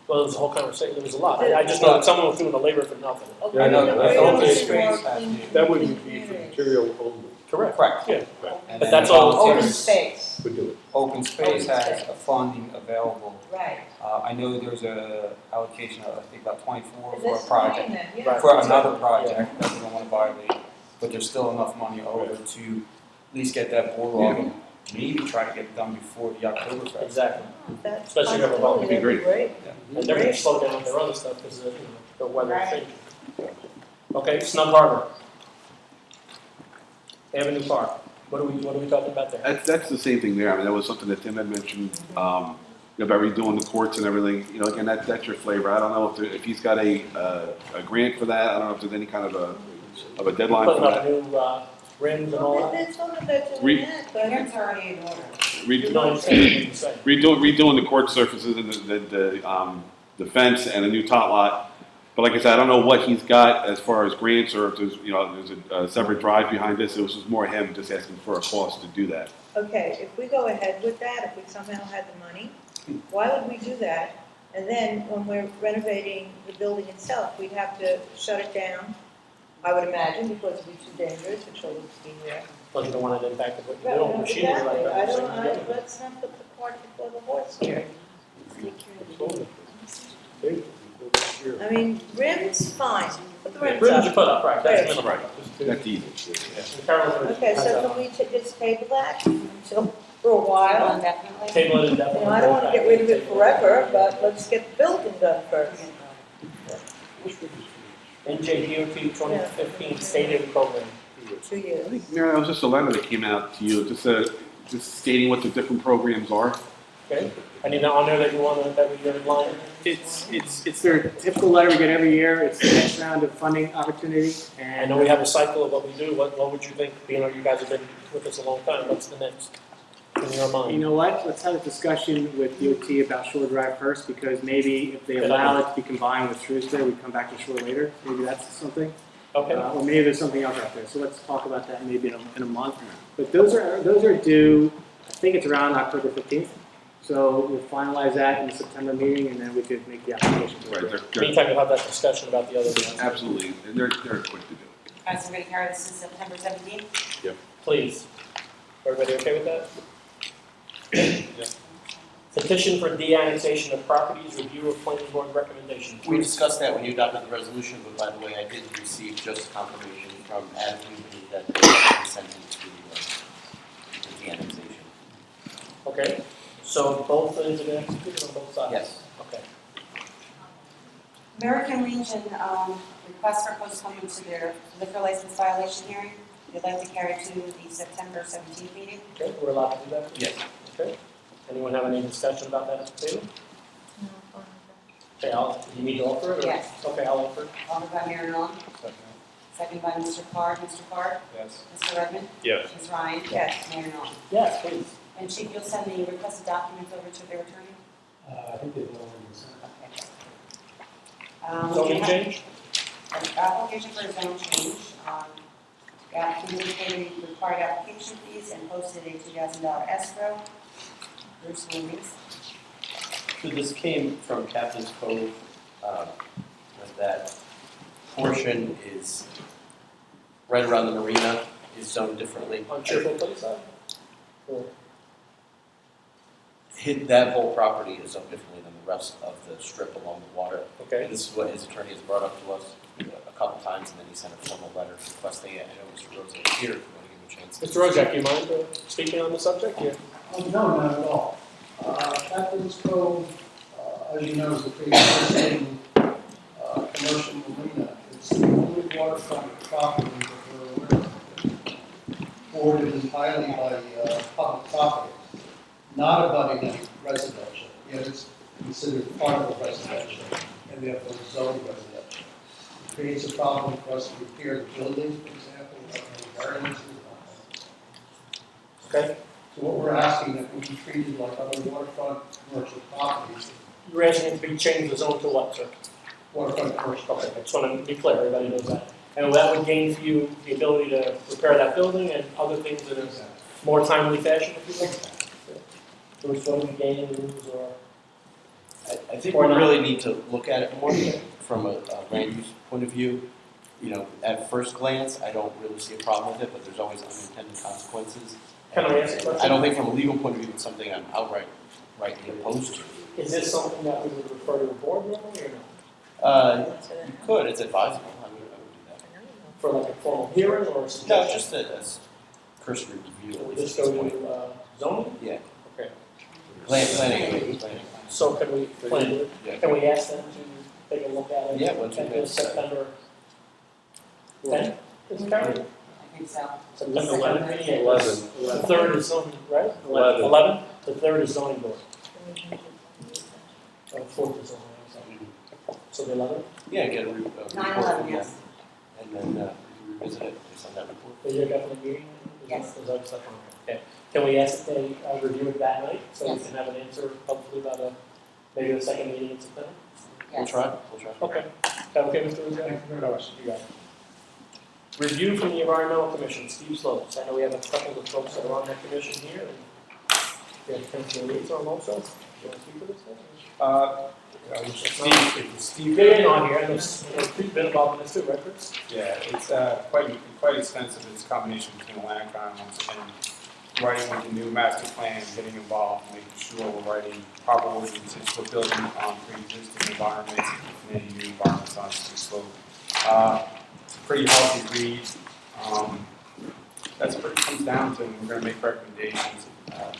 there was a whole conversation, there was a lot. I just know that someone was doing the labor for nothing. I know, that's open space. That wouldn't be for material only. Correct. Correct. Yeah. And But then that's all. Open space. Would do it. Open space has a funding available. Right. I know there's a allocation of, I think, about 24 for a That's project, fine then, yeah. for another project that we don't want to violate, but there's still enough money over to at least get that boardwalk and maybe try to get it done before the Oktoberfest. Exactly. That's Especially if you have a possible, vote. that'd be great. And they're gonna slow down their other stuff because of, the weather Right. change. Okay, Snug Harbor. Avenue Park. What are we talking about there? That's the same thing there. I mean, that was something that Tim had mentioned about redoing the courts and everything. Again, that's your flavor. I don't know if he's got a grant for that. I don't know if there's any kind of a deadline for Putting up that. new rims and all that? There's some of that's in Re- that, but. It's already in order. You know what I'm saying? Redoing the court surfaces and the fence and a new tot lot. But like I said, I don't know what he's got as far as grants or if there's a separate drive behind this. It was just more him just asking for a cost to do that. Okay, if we go ahead with that, if we somehow had the money, why would we do that? And then when we're renovating the building itself, we'd have to shut it down, I would imagine, because it'd be too dangerous for children to be there. Well, you don't want it impacted with Right, the machinery exactly. like that. Let's not put the cart before the horse here. I mean, rims, fine, put the rims Rims up. you put up, right, that's Right. minimum. That's easy. Okay, so can we just table that until, for a while? Definitely. Table it You indefinitely. know, I don't want to get rid of it forever, but let's get the building done first. NJDOT 2015 stated program. 2 years. I think, Mary, that was just a letter that came out to you, just stating what the different programs are. Okay, I need that on there that you want that we get in line. It's their typical letter we get every year. It's the next round of funding opportunity. I And know we have a cycle of what we do, what would you think, being you guys have been with us a long time, what's the next in your you mind? know what? Let's have a discussion with DOT about Shore Drive first, because maybe if they allow it to be combined with Shrewsbury, we come back to Shore later. Maybe that's something. Okay, Or maybe there's something else out there. So let's talk about that maybe in a month. But those are due. I think it's around October 15th. So we'll finalize that in the September meeting, and then we could make the application. Right. meantime, you'll have that discussion about the other ones. Absolutely, and they're quick to do. All right, so we're gonna carry this to September 17th? Please. Everybody okay with that? Petition for de-annexation of properties, review of planning board recommendations. We discussed that when you adopted the resolution, but by the way, I did receive just confirmation from Adam Newby that they consented to Okay, so both is it executed on both sides? Yes. Okay. American Legion, request for postponement to their liquor license violation hearing. They'd like to carry to the September 17th meeting. Okay, we're allowed to do that? Yes. Okay. Anyone have any discussion about that at the table? Okay, you need to offer it? Or? Yes. Okay, I'll offer it. Offered by Mayor Long, second by Mr. Card. Mr. Card? Yes. Mr. Redmond? Yes. Ms. Ryan? Yes. Mayor Long. Yes, please. And Chief, you'll send the requested documents over to their attorney? I think they've already been sent. Zoning change? An application for a zone change. The applicant indicated he required application fees and posted a $2,000 escrow. Bruce Williams. So this came from Captain's Cove, that portion is right around the marina, is zoned differently. On Churchill Place side? Or? That whole property is zoned differently than the rest of the strip along the water. Okay. And this is what his attorney has brought up to us a couple times, and then he sent a formal letter requesting it. I know Mr. Rose is here, if you want to give him a chance. Mr. Rozak, do you mind speaking on the subject here? Oh, no, not at all. Captain's Cove, as you know, is a pre-existing commercial marina. It's the only waterfront property that we're aware of, bordered entirely by public property, not abutting any residential, yet it's considered part of the residential, and therefore zoned residential. It creates a problem for us to repair the buildings, for example, without any variances. Okay. So what we're asking, that we be treated like other waterfront commercial properties, You're asking to be changed the zone to what, sir? waterfront commercial. Okay, I just want to be clear, everybody knows that. And that would gain for you the ability to repair that building and other things in a more timely fashion, if you will? Bruce, what do we gain in lose or? I think Or we not. really need to look at it more from a land use point of view. You know, at first glance, I don't really see a problem with it, but there's always unintended consequences. Can I ask a question? I don't think from a legal point of view, it's something I'm outright opposed to. Is this something that we would refer to the board normally or not? You could, it's advisable, I would do that. For like a formal hearing or a No, suggestion? just a cursory review, at Would least this at go this point. to zoning? Yeah. Okay. Planning. So can we, Yeah. can we ask them to take a look at it? Yeah, once we At get- September 10th, is it carried? I think so. September 11th? 11. The third is zoning, right? 11. 11? The third is zoning board. Fourth is zoning, I'm sorry. So the 11th? Yeah, get a report. 9/11, yes. And then we revisit it based on that report. Is there definitely meeting? Yes. Is that something? Okay. Can we ask that they review it that night, so we Yes. can have an answer hopefully by maybe the second meeting in September? We'll Yes. try. Okay. Is that okay, Mr. Ruzza? Thank you very much. You got it. Review from the Environmental Commission, Steve Slopes. I know we have a couple of folks that are on that commission here, and we have potential leads on also. Do you want to speak to this? Steve. Yeah, you're on here, I know you've been involved in this too, right, Chris? Yeah, it's quite extensive. It's a combination between land crimes and writing with the new master plan, getting involved, making sure we're writing proper ordinances for building on pre-existing environments, and any new environments on the slope. It's a pretty healthy read. That's what it comes down to, and we're going to make recommendations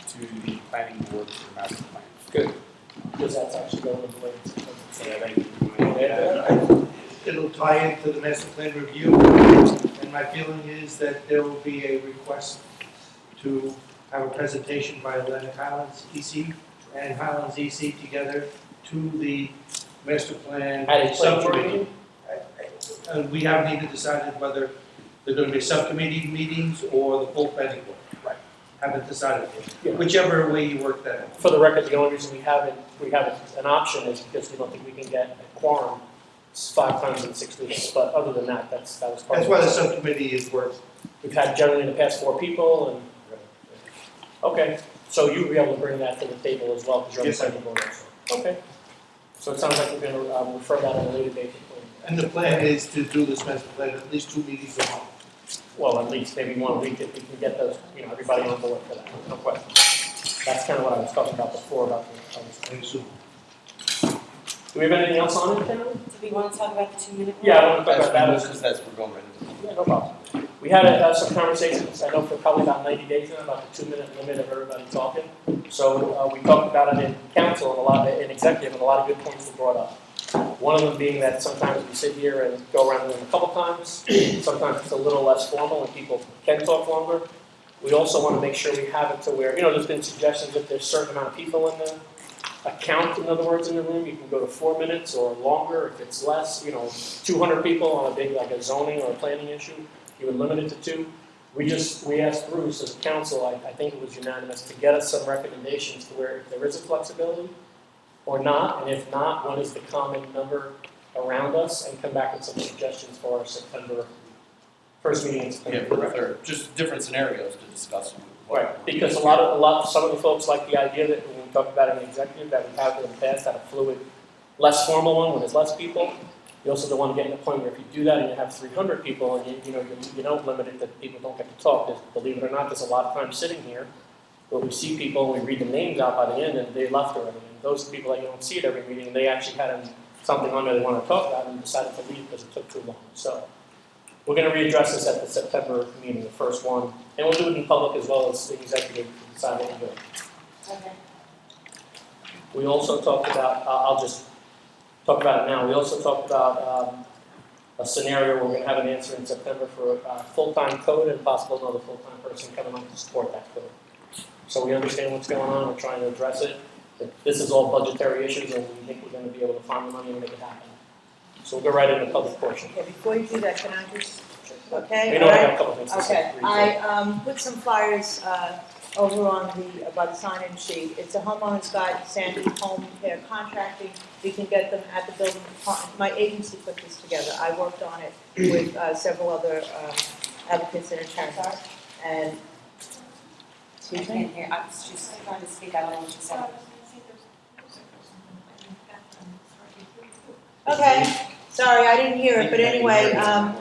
to the planning board for the master plan. Good. Because that's actually going the way it's supposed to. Yeah, thank you. It'll tie into the master plan review, and my feeling is that there will be a request to have a presentation by Atlantic Highlands EC and Highlands EC together to the master plan At a subcommittee. And we haven't even decided whether they're going to be subcommittee meetings or the full planning board. Right. Haven't decided Yeah. yet. Whichever way you work that out. For the record, the only reason we have an option is because we don't think we can get a quorum 5 times in 6 weeks. But other than that, that was part That's of why it. the subcommittee is worth. We've had generally in the past 4 people, and okay, so you'll be able to bring that to the table as well because you're on the Yes, sir. planning board also. Okay, so it sounds like we're going to refer that on a later date. And the plan is to do this master plan at least 2 meetings a month. Well, at least maybe 1 week if we can get those, everybody on board for that. No question. That's kind of what I was talking about before about the. I assume. Do we have anything else on it, Karen? Do we want to talk about the 2-minute? Yeah, I want to talk about that. Because that's, we're going right into. Yeah, no problem. We had some conversations, I know for probably about 90 days now, about the 2-minute limit of everybody talking. So we talked about it in council and in executive, and a lot of good points were brought up. One of them being that sometimes we sit here and go around the room a couple times. Sometimes it's a little less formal and people can talk longer. We also want to make sure we have it to where, there's been suggestions that there's a certain amount of people in the account, in other words, in the room. You can go to 4 minutes or longer. If it's less, 200 people on a big, like a zoning or a planning issue, you would limit it to 2. We asked Bruce as a council, I think it was unanimous, to get us some recommendations to where if there is a flexibility or not, and if not, what is the common number around us, and come back with some suggestions for our September first meeting in September. Or just different scenarios to discuss. Right, because some of the folks like the idea that when we talk about an executive that we have in the past, had a fluid, less formal one when there's less people. You also don't want to get to the point where if you do that and you have 300 people and you don't limit it that people don't get to talk. Because believe it or not, there's a lot of time sitting here where we see people and we read the names out by the end and they left already. And those are people that you don't see at every meeting, and they actually had something on there they want to talk about and decided to leave because it took too long. So we're going to readdress this at the September meeting, the first one, and we'll do it in public as well as the executive to decide what we're doing. Okay. We also talked about, I'll just talk about it now. We also talked about a scenario where we're going to have an answer in September for a full-time code and possible another full-time person coming on to support that code. So we understand what's going on. We're trying to address it. This is all budgetary issues, and we think we're going to be able to find the money and make it happen. So we'll go right into the public portion. Okay, before you do that, can I just, okay? We know I got a couple things to say. Okay, I put some flyers over on by the sign-in sheet. It's a homeowner's guide, Sandy Home Care Contracting. We can get them at the building department. My agency put this together. I worked on it with several other advocates and attorneys. And, I can't hear, she's trying to speak, I don't know what she said. okay, sorry, I didn't hear it, but anyway, I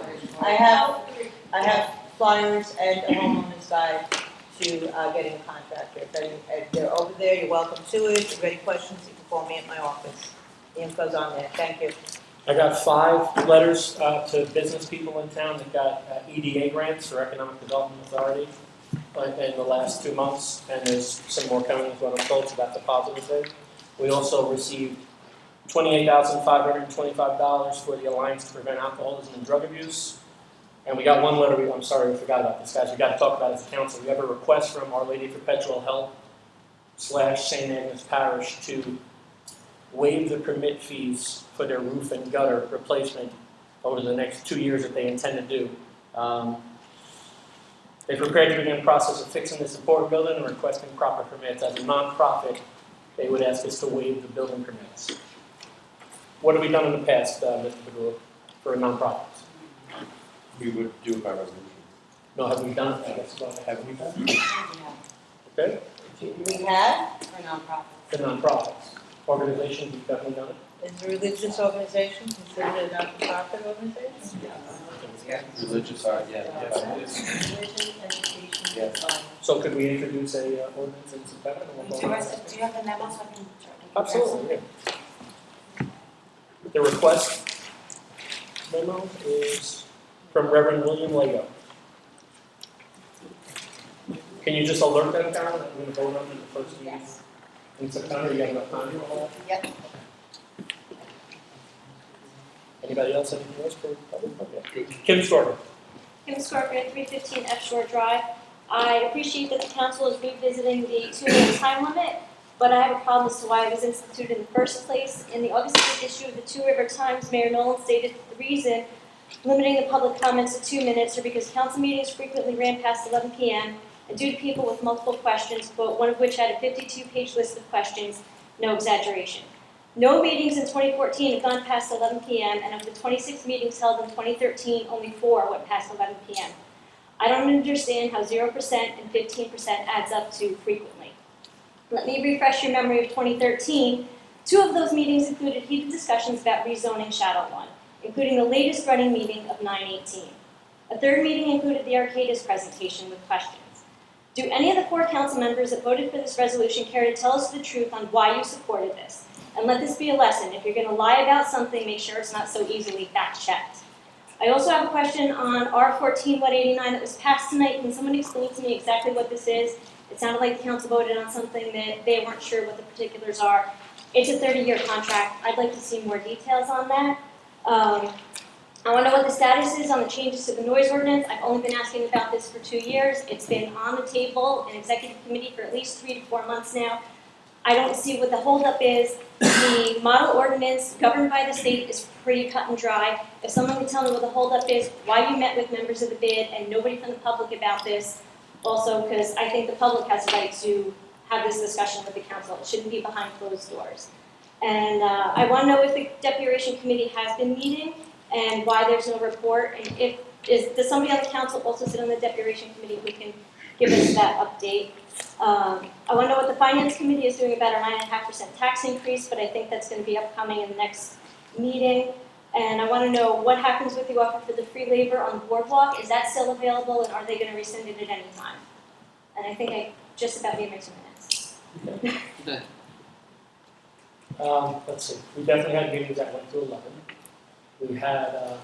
have flyers and a homeowner's guide to getting a contractor. If they're over there, you're welcome to it. If you have any questions, you can call me at my office. The info's on there. Thank you. I got 5 letters to business people in town that got EDA grants for Economic Development Authority in the last 2 months, and there's some more coming is what I'm told, so that's a positive thing. We also received $28,525 for the Alliance to Prevent Alcoholism and Drug Abuse. And we got one letter, I'm sorry, we forgot about this, guys. We got to talk about it as a council. We have a request from Our Lady of Perpetual Help / St. Agnes Parish to waive the permit fees for their roof and gutter replacement over the next 2 years that they intend to do. They're prepared to begin the process of fixing this important building and requesting proper permits. As a non-profit, they would ask us to waive the building permits. What have we done in the past, Mr. Pagula, for non-profits? We would do it by resolution. No, have we done it? I guess, have we done it? Okay. We have? For nonprofit. For non-profits. Organizations, we've definitely done it. Is a religious organization considered a non-profit organization? Religious art, Religion, education, fine. So could we introduce a ordinance in September? Do you have the memo so I can? Absolutely, yeah. The request memo is from Reverend William Lego. Can you just alert them, Karen, that we're going to vote on it the first meeting in September? You got enough time for all that? Yep. Anybody else, anything else for public? Okay. Kim Storber. Kim Scorpion, 315 F Shore Drive. I appreciate that the council is revisiting the 2-minute time limit, but I have a problem as to why it was instituted in the first place. In the August 8th issue of the Two River Times, Mayor Nolan stated the reason limiting the public comments to 2 minutes are because council meetings frequently ran past 11 p.m. and due to people with multiple questions, but one of which had a 52-page list of questions, no exaggeration. No meetings in 2014 have gone past 11 p.m., and of the 26 meetings held in 2013, only 4 went past 11 p.m. I don't understand how 0% and 15% adds up to frequently. Let me refresh your memory of 2013. 2 of those meetings included heated discussions about rezoning Shadow 1, including the latest running meeting of 9/18. A 3rd meeting included the Arcadis presentation with questions. Do any of the 4 council members that voted for this resolution care to tell us the truth on why you supported this? And let this be a lesson. If you're going to lie about something, make sure it's not so easily fact-checked. I also have a question on R14-189 that was passed tonight. Can someone explain to me exactly what this is It sounded like the council voted on something that they weren't sure what the particulars are. It's a 30-year contract. I'd like to see more details on that. I want to know what the status is on the changes to the noise ordinance. I've only been asking about this for 2 years. It's been on the table in executive committee for at least 3 to 4 months now. I don't see what the holdup is. The model ordinance governed by the state is pretty cut and dry. If someone can tell me what the holdup is, why you met with members of the bid and nobody from the public about this, also, because I think the public has a right to have this discussion with the council. It shouldn't be behind closed doors. And I want to know if the depuration committee has been meeting and why there's no report. And does somebody on the council also sit on the depuration committee who can give us that update? I want to know what the finance committee is doing about our 9.5% tax increase, but I think that's going to be upcoming in the next meeting. And I want to know what happens with the offer for the free labor on the boardwalk. Is that still available, and are they going to rescind it at any time? And I think I just about gave my 2 minutes. Let's see, we definitely had meetings that went to 11. We had,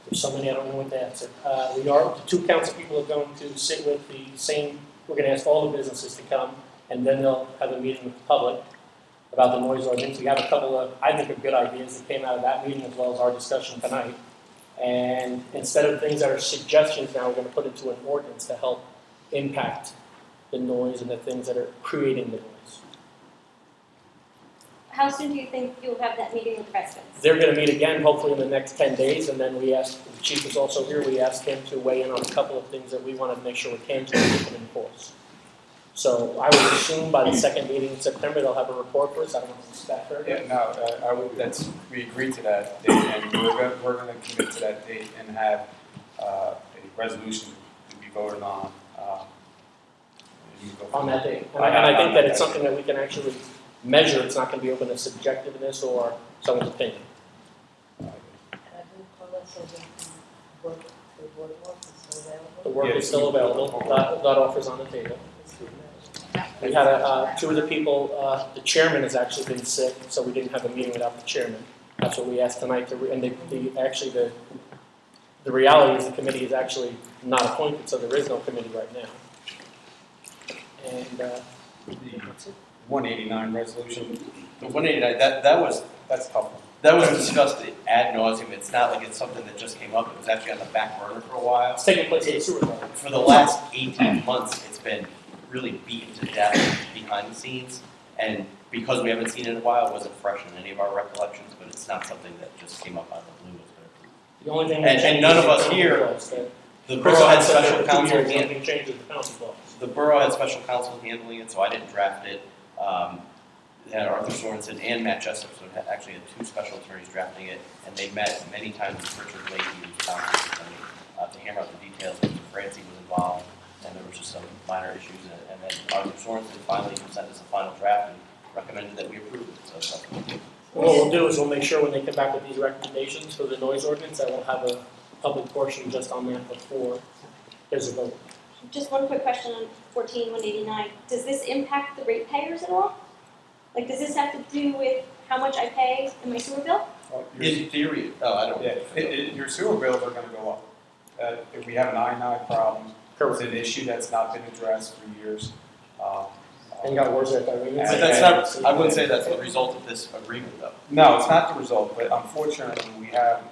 there's so many, I don't know what to answer. The 2 council people are going to sit with the same, we're going to ask all the businesses to come, and then they'll have a meeting with the public about the noise ordinance. We have a couple of, I think, of good ideas that came out of that meeting as well as our discussion tonight. And instead of things that are suggestions now, we're going to put into an ordinance to help impact the noise and the things that are creating the noise. How soon do you think you'll have that meeting with the residents? They're going to meet again, hopefully in the next 10 days, and then we asked, the chief is also here, we asked him to weigh in on a couple of things that we wanted to make sure we can do and we can enforce. So I would assume by the second meeting in September, they'll have a report for us. I don't know if it's that fair. Yeah, no, we agreed to that date, and we're gonna commit to that date and have a resolution to be voted on. On that date. And I think that it's something that we can actually measure. It's not going to be open to subjectiveness or someone's opinion. And I believe Colette said the boardwalk is still available. The work is still available. That offer's on the table. We had 2 of the people, the chairman has actually been sick, so we didn't have a meeting without the chairman. That's what we asked tonight. And the reality is the committee is actually not appointed, so there is no committee right now. And The 189 resolution, The 189, that's tough. that was discussed ad nauseum. It's not like it's something that just came up. It was actually on the back burner for a while. it's taking place in the sewer plant. For the last 18 months, it's been really beaten to death behind the scenes. And because we haven't seen it in a while, it wasn't fresh in any of our recollections, but it's not something that just came up out of the blue. The only thing And none of us here, the borough had special counsel the borough had special counsel handling it, so I didn't draft it. They had Arthur Sorensen and Matt Jessup, so it actually had 2 special attorneys drafting it, and they met many times with Richard Leahy, who's counsel attorney, to hammer out the details. Mr. Francie was involved, and there were just some minor issues, and then Arthur Sorensen finally sent us a final draft and recommended that we approve it. So that's what we did. What we'll do is we'll make sure when they come back with these recommendations for the noise ordinance, that we'll have a public portion just on that before there's a vote. Just one quick question on 14189. Does this impact the ratepayers at all? Like, does this have to do with how much I pay in my sewer bill? In theory, I don't. Yeah, your sewer bills are going to go up. If we have an I-9 problem, it's an issue that's not been addressed for years. And got worse at that. But that's not. I wouldn't say that's the result of this agreement, though. No, it's not the result. But unfortunately, we have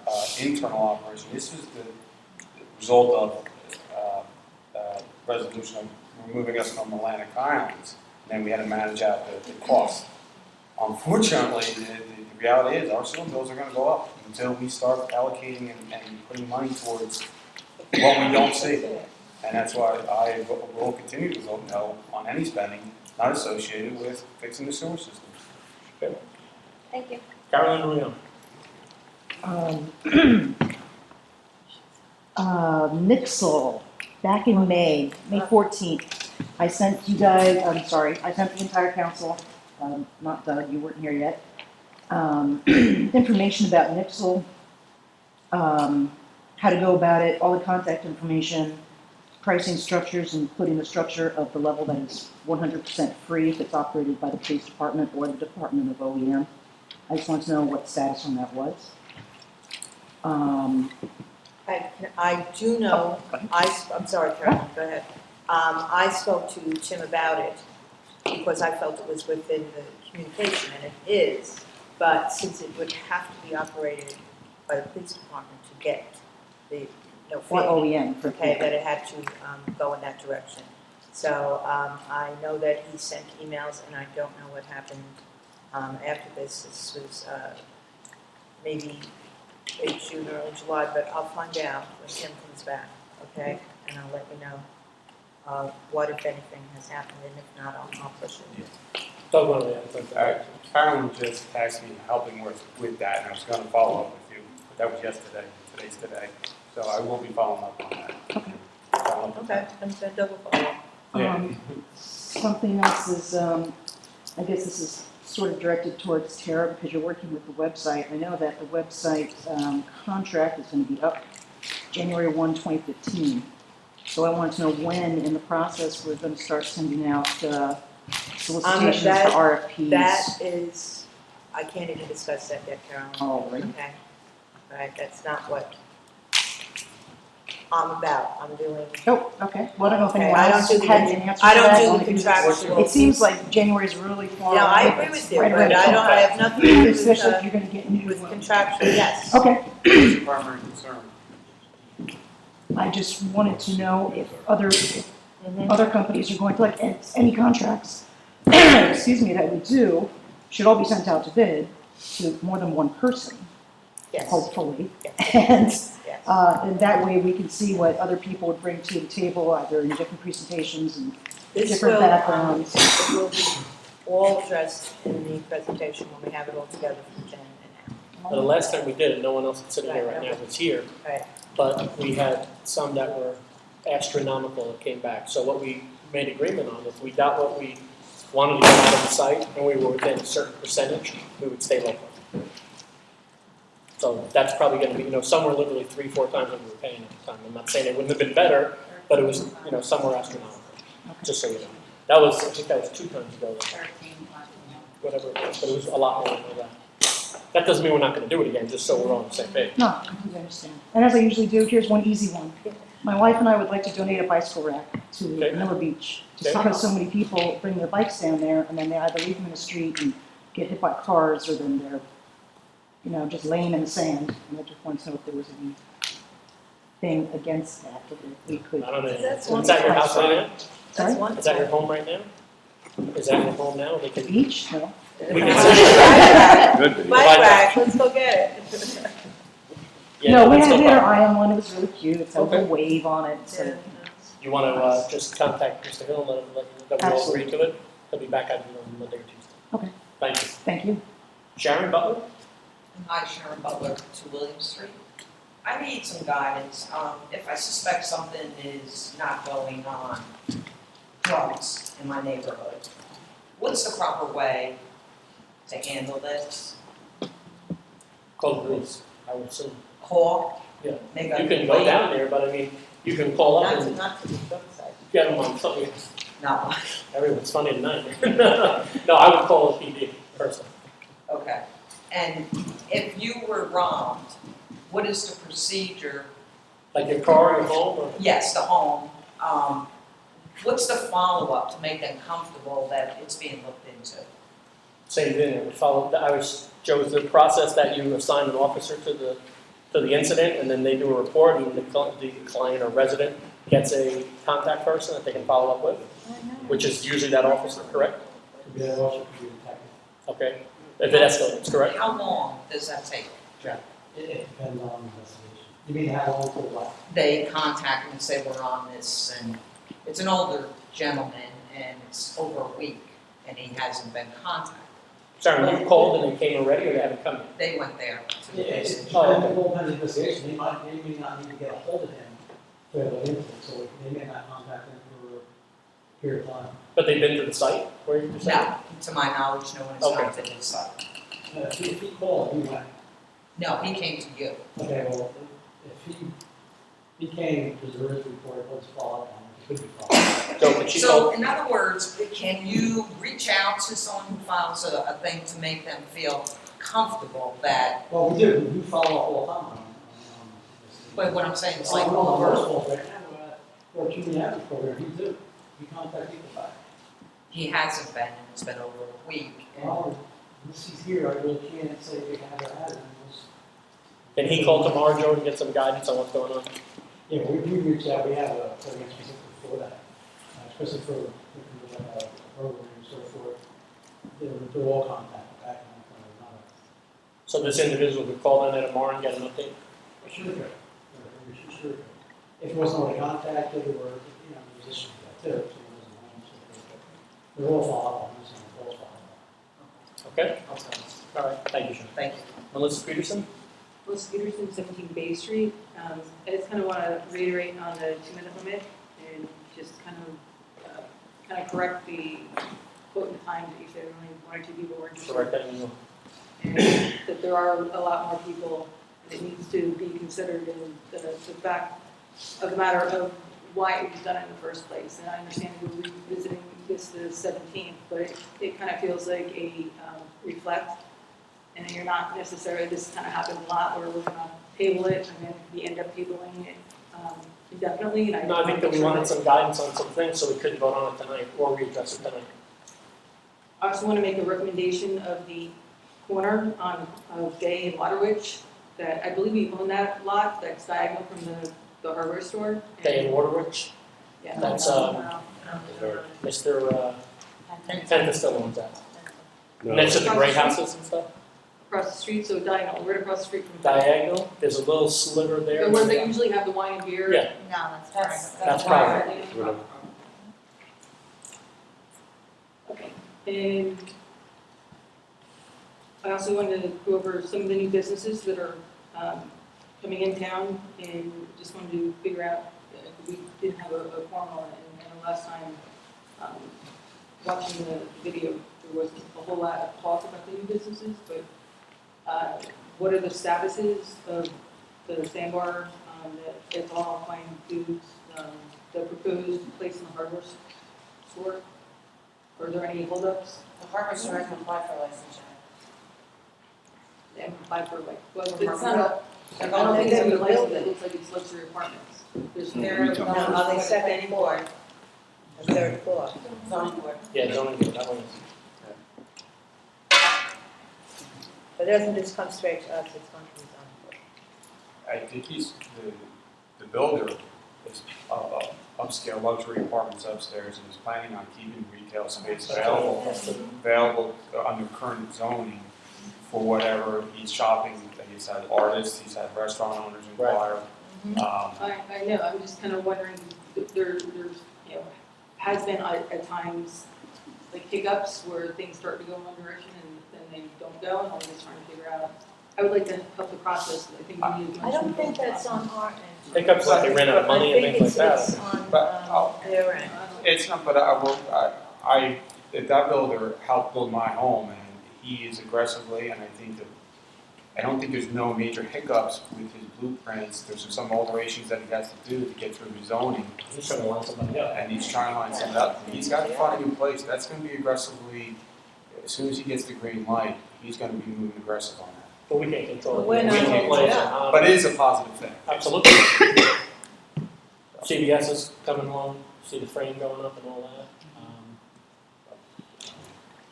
internal operation. This is the result of resolution of removing us from Atlantic Islands. And then we had to manage out the cost. Unfortunately, the reality is our sewer bills are going to go up until we start allocating and putting money towards what we don't see. And that's why I will continue to vote no on any spending not associated with fixing the sewer system. Okay. Thank you. Carolyn Leon. Nixle, back in May 14th, I sent you guys, I sent the entire council, not Doug, you weren't here yet, information about Nixle, how to go about it, all the contact information, pricing structures, including the structure of the level that is 100% free if it's operated by the police department or the Department of OEM. I just want to know what the status on that was. I do know, I'm sorry, Carolyn, go ahead. I spoke to Tim about it because I felt it was within the communication, and it is, but since it would have to be operated by the police department to get the, no Or fee, OEM. okay, that it had to go in that direction. So I know that he sent emails, and I don't know what happened after this. This was maybe late June, early July, but I'll find out when Tim comes back, okay? And I'll let you know what, if anything, has happened, and if not, I'll push it. Doug wanted to add something. Carolyn just tasked me helping with that, and I was gonna follow up with you, but that was yesterday, today's today. So I will be following up on that. Okay, and then double follow. Something else is, I guess this is sort of directed towards Tara because you're working with the website. I know that the website contract is going to be up January 1, 2015. So I wanted to know when in the process we're going to start sending out solicitations for RFPs. That is, I can't even discuss that yet, Carolyn. Oh, right. Okay. All right, that's not what I'm about. I'm doing. Oh, okay. Well, I don't know if Okay, anyone I don't else do the had an answer I to don't that, do the only because contractual. It seems like January's really far No, away. I agree with you, Right but around the I corner. have nothing to do with, Especially if you're going to get new. with contractual, yes. Okay. It's a primary concern. I just wanted to know if other companies are going to, like, any contracts, excuse me, that we do, should all be sent out to bid to more than one person, Yes. hopefully. Yes. And that way we can see what other people would bring to the table, either in different presentations and This different will, backgrounds. it will be all addressed in the presentation when we have it all together from Jen and Now, the last time we did it, no one else sitting here right now was here, Al. Right. but we had some that were astronomical that came back. So what we made agreement on, if we got what we wanted to get out of the site and we were within a certain percentage, we would stay local. So that's probably going to be, some were literally 3-4 times what we were paying at the time. I'm not saying it wouldn't have been better, but it was, somewhere astronomical, just so you know. That was, I think that was 2 times ago, whatever it was, but it was a lot more than that. That doesn't mean we're not going to do it again, just so we're on the same page. No, I completely understand. And as I usually do, here's one easy one. My wife and I would like to donate a bicycle rack to Miller Beach, just because so many people bring their bikes down there and then they either leave them in the street and get hit by cars, or then they're just laying in the sand. And I just want to know if there was anything against that, that we could. I don't know. Is that your house right now? Sorry? Is that your home right now? Is that your home now? The beach? No. We can Bike rack, let's go get it. Yeah, no, we that's had no our problem. eye on one. It was really cute. It's had a little wave on it. So. You want to just contact Mr. Hill and let him know that we all agree to it? He'll be back on Monday or Tuesday. Okay. Thank you. Thank you. Sharon Butler? Hi, Sharon Butler, 2 William Street. I need some guidance. If I suspect something is not going on, drugs in my neighborhood, what's the proper way to handle this? Call the police, I would assume. Call? Yeah. Make You a can go down there, but I mean, you can call up and Not to the drug side. get them on something. No. Everyone's funny tonight. No, I would call a PD person. Okay. And if you were robbed, what is the procedure? Like your car, your home, or? Yes, the home. What's the follow-up to make them comfortable that it's being looked into? Same thing, it would follow, Joe, is the process that you assign an officer to the incident, and then they do a report, and the client or resident gets a contact person that they can follow up with, which is usually that officer, correct? Yeah, also could be a detective. Okay, if it escalates, correct? How long does that take? It depends on the investigation. You mean how long for what? They contact me and say, we're on this, and it's an older gentleman, and it's over a week, and he hasn't been contacted. Sorry, you called and they came already, or they haven't come yet? They went there to the It base. depends on the whole investigation. They may not need to get a hold of him for the incident, so they may not contact him for a period of time. But they've been to the site where you just No, to my knowledge, no one has Okay. contacted the site. If he called, he went. No, he came to you. Okay, well, if he came, because there is a report, let's follow up on it. It could be followed. So, in other words, can you reach out to someone who files a thing to make them feel comfortable that, Well, we do. We follow up all the time on this. but what I'm saying is Oh, like no, over. first of all, right now, Or community outreach program, he did, he contacted people back. He hasn't been, and it's been over a week. Well, unless he's here, I really can't say we have or haven't. Can he call tomorrow, Joe, to get some guidance on what's going on? Yeah, we reached out, we have a program specific for that, especially for program and so forth. They're all contacted back and forth. So this individual could call in there tomorrow and get an update? Sure, sure. If it wasn't already contacted or, there's issues with that too, so it wasn't on, so forth. They're all followed up, this one, all followed up. Okay? All right, thank you, Sean. Thank you. Melissa Peterson? Melissa Peterson, 17 Bay Street. I just kind of want to reiterate on the 2-minute limit and just kind of correct the quote in the time that you said only 1 or 2 people were interested. Correct that email. And that there are a lot more people, and it needs to be considered in the fact of the matter of why it was done in the first place. And I understand we're revisiting this the 17th, but it kind of feels like a reflect. And you're not necessarily, this kind of happens a lot where we're going to table it and then we end up tabling it indefinitely. And No, I think that we wanted some guidance on some things, so we couldn't vote on it tonight, or readdress it tonight. I also want to make a recommendation of the corner of Day and Waterwich, that I believe we own that lot that's diagonal from the hardware store. Day in Waterwich? Yeah. That's, Mr. Tenta still owns that. Next to the gray houses and stuff? Across the street, so diagonal, right across the street from. Diagonal, there's a little sliver there. Where they usually have the wine and beer. Yeah. No, That's private. Okay, and I also wanted to go over some of the new businesses that are coming in town, and just wanted to figure out if we didn't have a quorum on it. And the last time, watching the video, there was a whole lot of talk about the new businesses, but what are the statuses of the sandbar, the ethanol fine foods, the proposed place in the hardware store? Are there any holdups? The hardware store can apply for licensure. They haven't applied for like, well, For it's not a, I don't think it's a license that looks like it's luxury apartments. There's They're, Are they second floor? The third floor? zoning board. Yeah, zoning board, that one is. But it doesn't just come straight to us, it's going to the zoning board. I think the builder is upscale luxury apartments upstairs and is planning on keeping retail space available under current zoning for whatever he's shopping. He's had artists, he's had restaurant owners inquire. I know, I'm just kind of wondering, there's, has been at times like hiccups where things start to go in one direction and then they don't go, and I'm just trying to figure out, I would like to help the process, I think we need to. I don't think that's on our end. Hiccups like they ran out of money and things like I think that. it's on their end. It's not, but that builder helped build my home, and he is aggressively, and I don't think there's no major hiccups with his blueprints. There's some alterations that he has to do to get through his zoning. He's trying to line somebody up. And he's trying to line something up. He's got the funding in place. That's going to be aggressively, as soon as he gets the green light, he's going to be moving aggressive on that. But we can't control it. We're not We can't holding play it it. up. But it is a positive thing. Absolutely. CBS is coming along, see the frame going up and all that.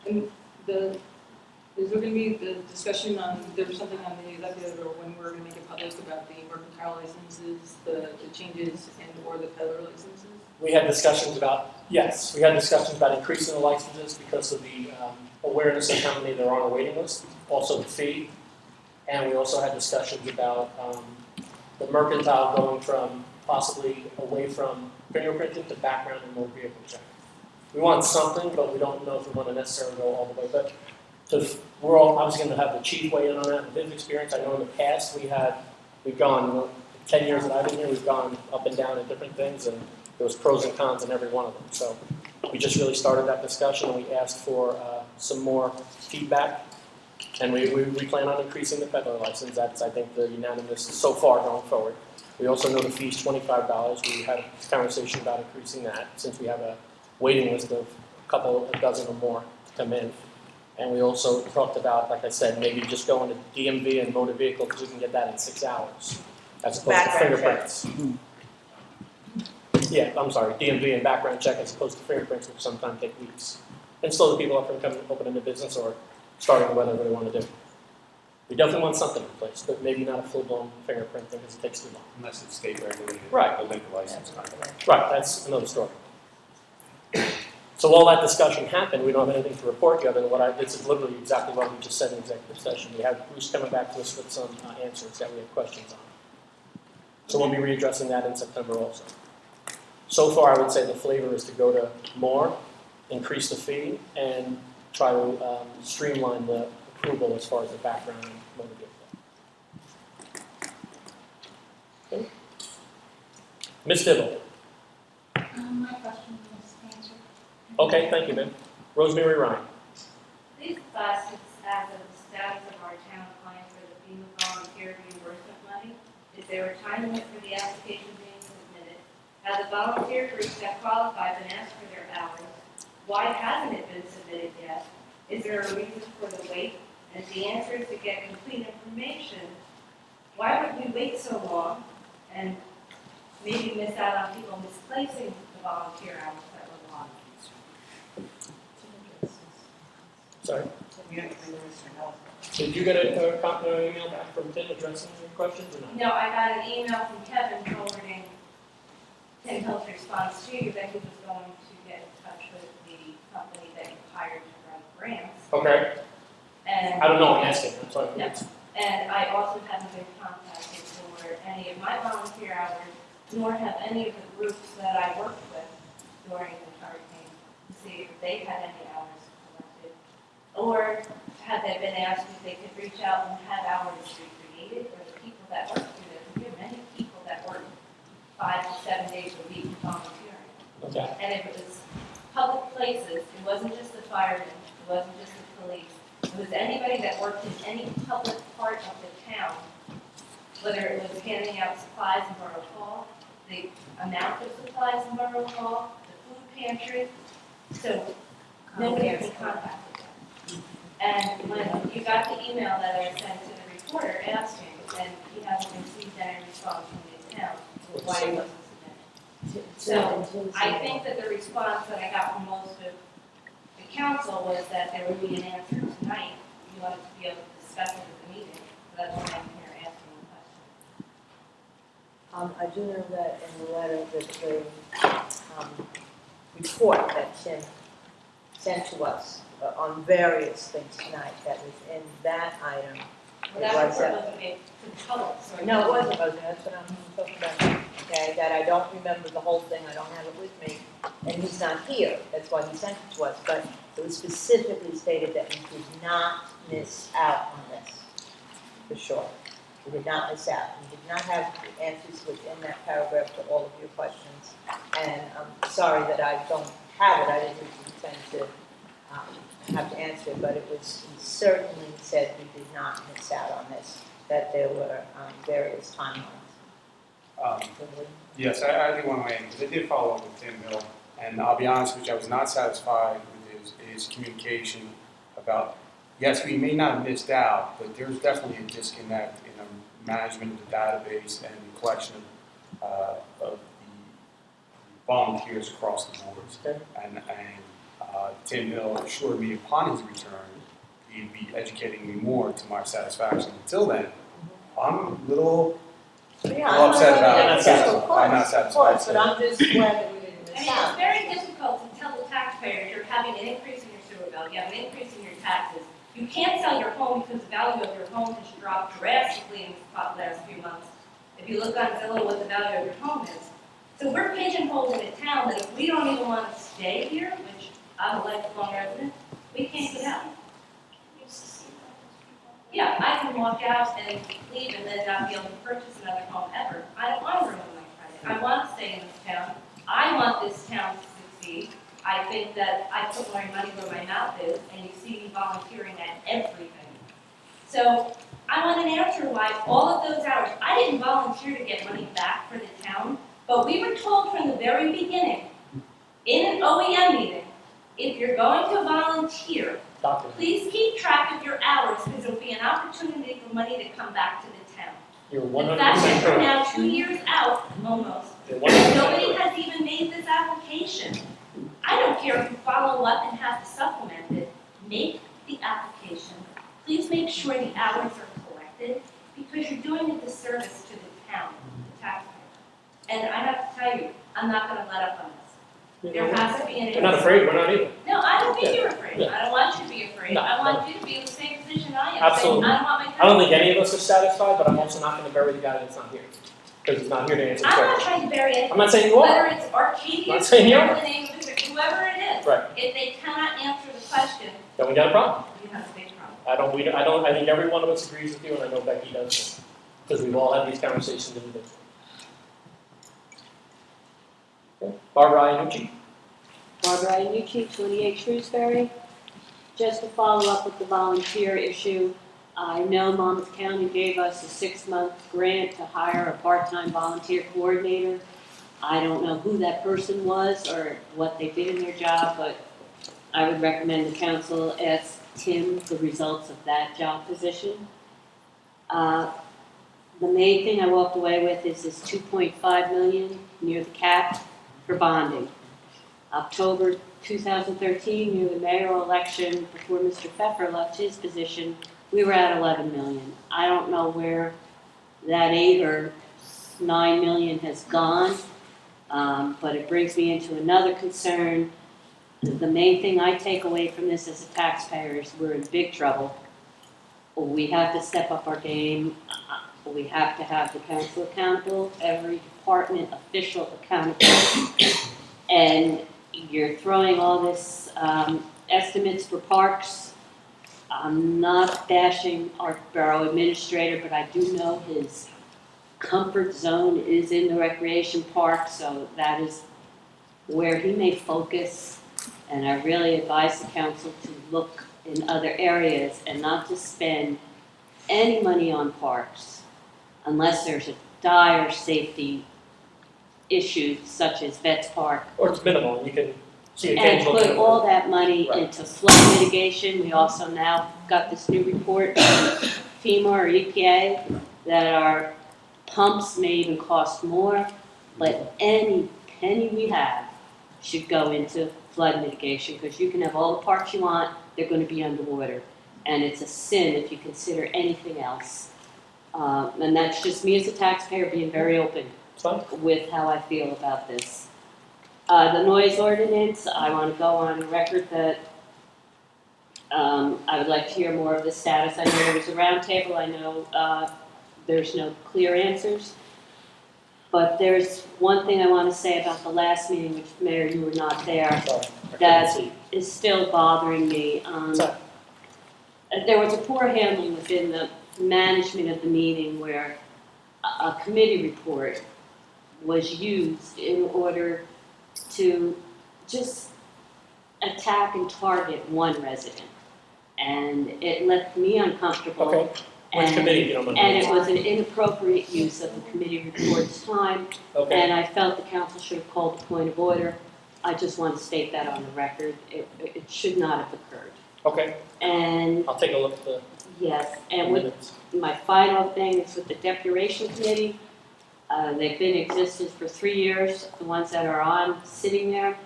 And is there going to be the discussion on, there's something on the executive or when we're going to make it public about the mercantile licenses, the changes and or the peddler licenses? We had discussions about, yes, we had discussions about increasing the licenses because of the awareness of how many there are on the waiting list, also the fee. And we also had discussions about the mercantile going from possibly away from fingerprinting to background and motor vehicle check. We want something, but we don't know if we want to necessarily go all the way. But we're all obviously going to have the chief weigh in on that with his experience. I know in the past we've gone, 10 years that I've been here, we've gone up and down at different things, and there was pros and cons in every one of them. So we just really started that discussion, and we asked for some more feedback. And we plan on increasing the peddler license. That's, I think, the unanimous so far going forward. We also know the fee is $25. We had a conversation about increasing that since we have a waiting list of a dozen or more to come in. And we also talked about, like I said, maybe just going to DMV and motor vehicle because we can get that in 6 hours as opposed to Background fingerprints. Yeah, I'm sorry, DMV and background check as opposed to fingerprints, which sometimes take weeks. And slow the people up from coming, opening a business or starting whatever they want to do. We definitely want something in place, but maybe not a full-blown fingerprint thing because it takes too long. Unless it's state regulated. Right. A liquor license kind of. Right, that's another story. So while that discussion happened, we don't have anything to report you other than this is literally exactly what we just said in executive session. We have Bruce coming back to us with some answers that we have questions on. So we'll be readdressing that in September also. So far, I would say the flavor is to go to more, increase the fee, and try to streamline the approval as far as the background and motor vehicle. Okay. Ms. Dibble. My question was answered. Okay, thank you, ma'am. Rosemary Ryan. Please advise us as of the status of our town applying for the FEMA volunteer reimbursement money. Is there a time limit for the application being submitted? Has a volunteer group that qualified been asked for their hours? Why hasn't it been submitted yet? Is there a reason for the wait? And if the answer is to get complete information, why would we wait so long and maybe miss out on people misplacing the volunteer hours that were lost? Sorry. Did you get a copy or email back from Tim addressing your questions or not? No, I got an email from Kevin forwarding Tim Hill's response to you that he was going to get in touch with the company that you hired to run grants. Okay. And I don't know, I'm asking. I'm sorry. No. And I also haven't been contacted for any of my volunteer hours, nor have any of the groups that I worked with during the hurricane to see if they had any hours collected. Or had they been asked if they could reach out and have hours recreated, or the people that work through this. We have many people that work 5 to 7 days a week volunteering. Okay. And if it was public places, it wasn't just the firemen, it wasn't just the police, it was anybody that worked in any public part of the town, whether it was handing out supplies in Borough Hall, the amount of supplies in Borough Hall, the food pantry, so nobody was contacted them. And when you got the email that I sent to the reporter asking, and he hasn't received any response from the town, why he wasn't submitted. So I think that the response that I got from most of the council was that there would be an answer tonight. You wanted to be able to discuss it at the meeting, so that's why I'm here asking the question. I do know that in the letter that the report that Tim sent to us on various things tonight, that was in that item. Well, that report wasn't made to the public, so. No, it wasn't, that's what I'm talking about, okay, that I don't remember the whole thing, I don't have it with me, and he's not here, that's why he sent it to us, but it was specifically stated that we did not miss out on this, for sure. We did not miss out, we did not have the answers within that paragraph to all of your questions, and I'm sorry that I don't have it, I didn't intend to have to answer it, but it was, he certainly said we did not miss out on this, that there were various timelines. Yes, I do want to add, because I did follow up with Tim Hill, and I'll be honest with you, I was not satisfied with his communication about, yes, we may not have missed out, but there's definitely a disconnect in the management of the database and the collection of the volunteers across the boards. Okay. And Tim Hill assured me upon his return, he'd be educating me more to my satisfaction. Until then, I'm a little upset about it. I'm not satisfied. Of course, but I'm just glad that we didn't I miss mean, out. it's very difficult to tell the taxpayers you're having an increase in your sewer bill, you have an increase in your taxes. You can't sell your home because the value of your home has dropped drastically in the last few months. If you look on Zillow what the value of your home is. So we're pigeonholed in a town that if we don't even want to stay here, which I'm a lifelong resident, we can't get out. Yeah, I can walk out and leave and then not be able to purchase another home ever. I don't want to ruin my credit. I want to stay in this town. I want this town to succeed. I think that I put my money where my mouth is, and you see me volunteering at everything. So I want an answer why all of those hours, I didn't volunteer to get money back for the town, but we were told from the very beginning, in an OEM meeting, if you're going to volunteer, please keep track of your hours, because there'll be an opportunity for money to come back to the town. You're The 100% fact that we're correct. now 2 years out, almost, They're 100% Nobody correct. has even made this application. I don't care if you follow up and have to supplement it. Make the application. Please make sure the hours are collected, because you're doing a disservice to the town, the taxpayer. And I have to tell you, I'm not gonna let up on this. There has to be an answer. We're not afraid, we're not either. No, I don't think Yeah. you're afraid. Yeah. I don't want you to be afraid. No, I want no. you to be in the same position I am. Absolutely. Saying, I don't want my I don't think taxes. any of us are satisfied, but I'm also not gonna bury the guy that's not here. Because he's not here to answer the I'm not question. trying to bury anything. I'm not saying you Whether are. it's Arcadia, Not saying you are. whatever the name of it, whoever it is. Right. If they cannot answer the question, Then we got a problem. you have a big problem. I think every one of us agrees with you, and I know Becky does too. Because we've all had these conversations individually. Okay. Barbara Iannucci? Barbara Iannucci, 28 Shrewsbury. Just to follow up with the volunteer issue, I know Monmouth County gave us a 6-month grant to hire a part-time volunteer coordinator. I don't know who that person was or what they did in their job, but I would recommend the council ask Tim the results of that job position. The main thing I walked away with is this $2.5 million near the cap for bonding. October 2013, near the mayoral election, before Mr. Pfeffer left his position, we were at 11 million. I don't know where that 8 or 9 million has gone, but it brings me into another concern. The main thing I take away from this as a taxpayer is we're in big trouble. We have to step up our game. We have to have the council accountable, every department official accountable. And you're throwing all this estimates for parks. I'm not bashing our borough administrator, but I do know his comfort zone is in the recreation park, so that is where he may focus. And I really advise the council to look in other areas and not to spend any money on parks unless there's a dire safety issue such as Vets Park. Or it's minimal, you can see a And tangible put benefit. all that money Right. into flood mitigation. We also now got this new report from FEMA or EPA that our pumps may even cost more, but any penny we have should go into flood mitigation, because you can have all the parks you want, they're gonna be underwater. And it's a sin if you consider anything else. And that's just me as a taxpayer being very open with how I feel about this. The noise ordinance, I want to go on record that I would like to hear more of the status. I know there was a roundtable, I know there's no clear answers. But there's one thing I want to say about the last meeting, which Mayor, you were not there, that is still bothering me. There was a poor handling within the management of the meeting where a committee report was used in order to just attack and target one resident. And it left me uncomfortable. Okay. Which committee, if you don't mind? And it was an inappropriate use of the committee report's time. Okay. And I felt the council should have called a point of order. I just want to state that on the record. It should not have occurred. Okay, And I'll take a look at the yes, and with minutes. my final thing is with the depuration committee. They've been in existence for 3 years, the ones that are on, sitting there.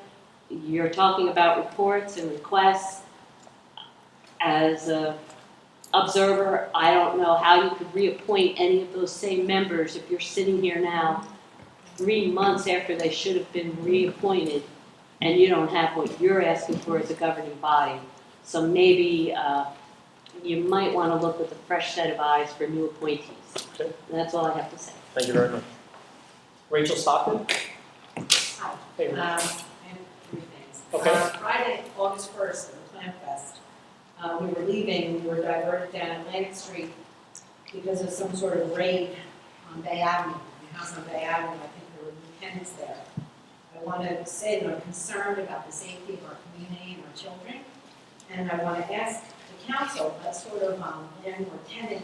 You're talking about reports and requests. As a observer, I don't know how you could reappoint any of those same members if you're sitting here now 3 months after they should have been reappointed, and you don't have what you're asking for as a governing body. So maybe you might want to look with a fresh set of eyes for new appointees. Okay. And that's all I have to say. Thank you very much. Rachel Stockton? Hi. Hey, Rachel. I have 3 things. Okay. Friday, August 1st, at the Plant Fest, we were leaving, we were diverted down Atlantic Street because of some sort of raid on Bay Avenue. The house on Bay Avenue, I think there were lieutenants there. I want to say that I'm concerned about the safety of our community and our children. And I want to ask the council what sort of landlord tenant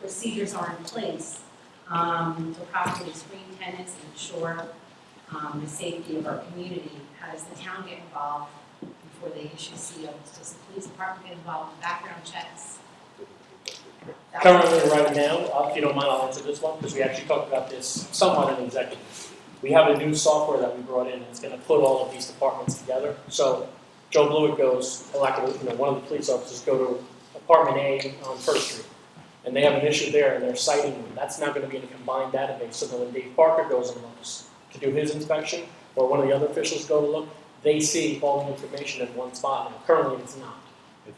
procedures are in place to properly screen tenants and ensure the safety of our community. How does the town get involved before they issue COs? Does the police department get involved in background checks? Currently, right now, if you don't mind, I'll answer this one, because we actually talked about this somewhat in executive. We have a new software that we brought in, and it's gonna put all of these departments together. So Joe Blewett goes, one of the police officers go to apartment A on First Street, and they have an issue there, and they're citing them. That's now gonna be in a combined database, so that when Dave Parker goes and looks to do his inspection, or one of the other officials go to look, they see all the information in one spot. Now, currently, it's not.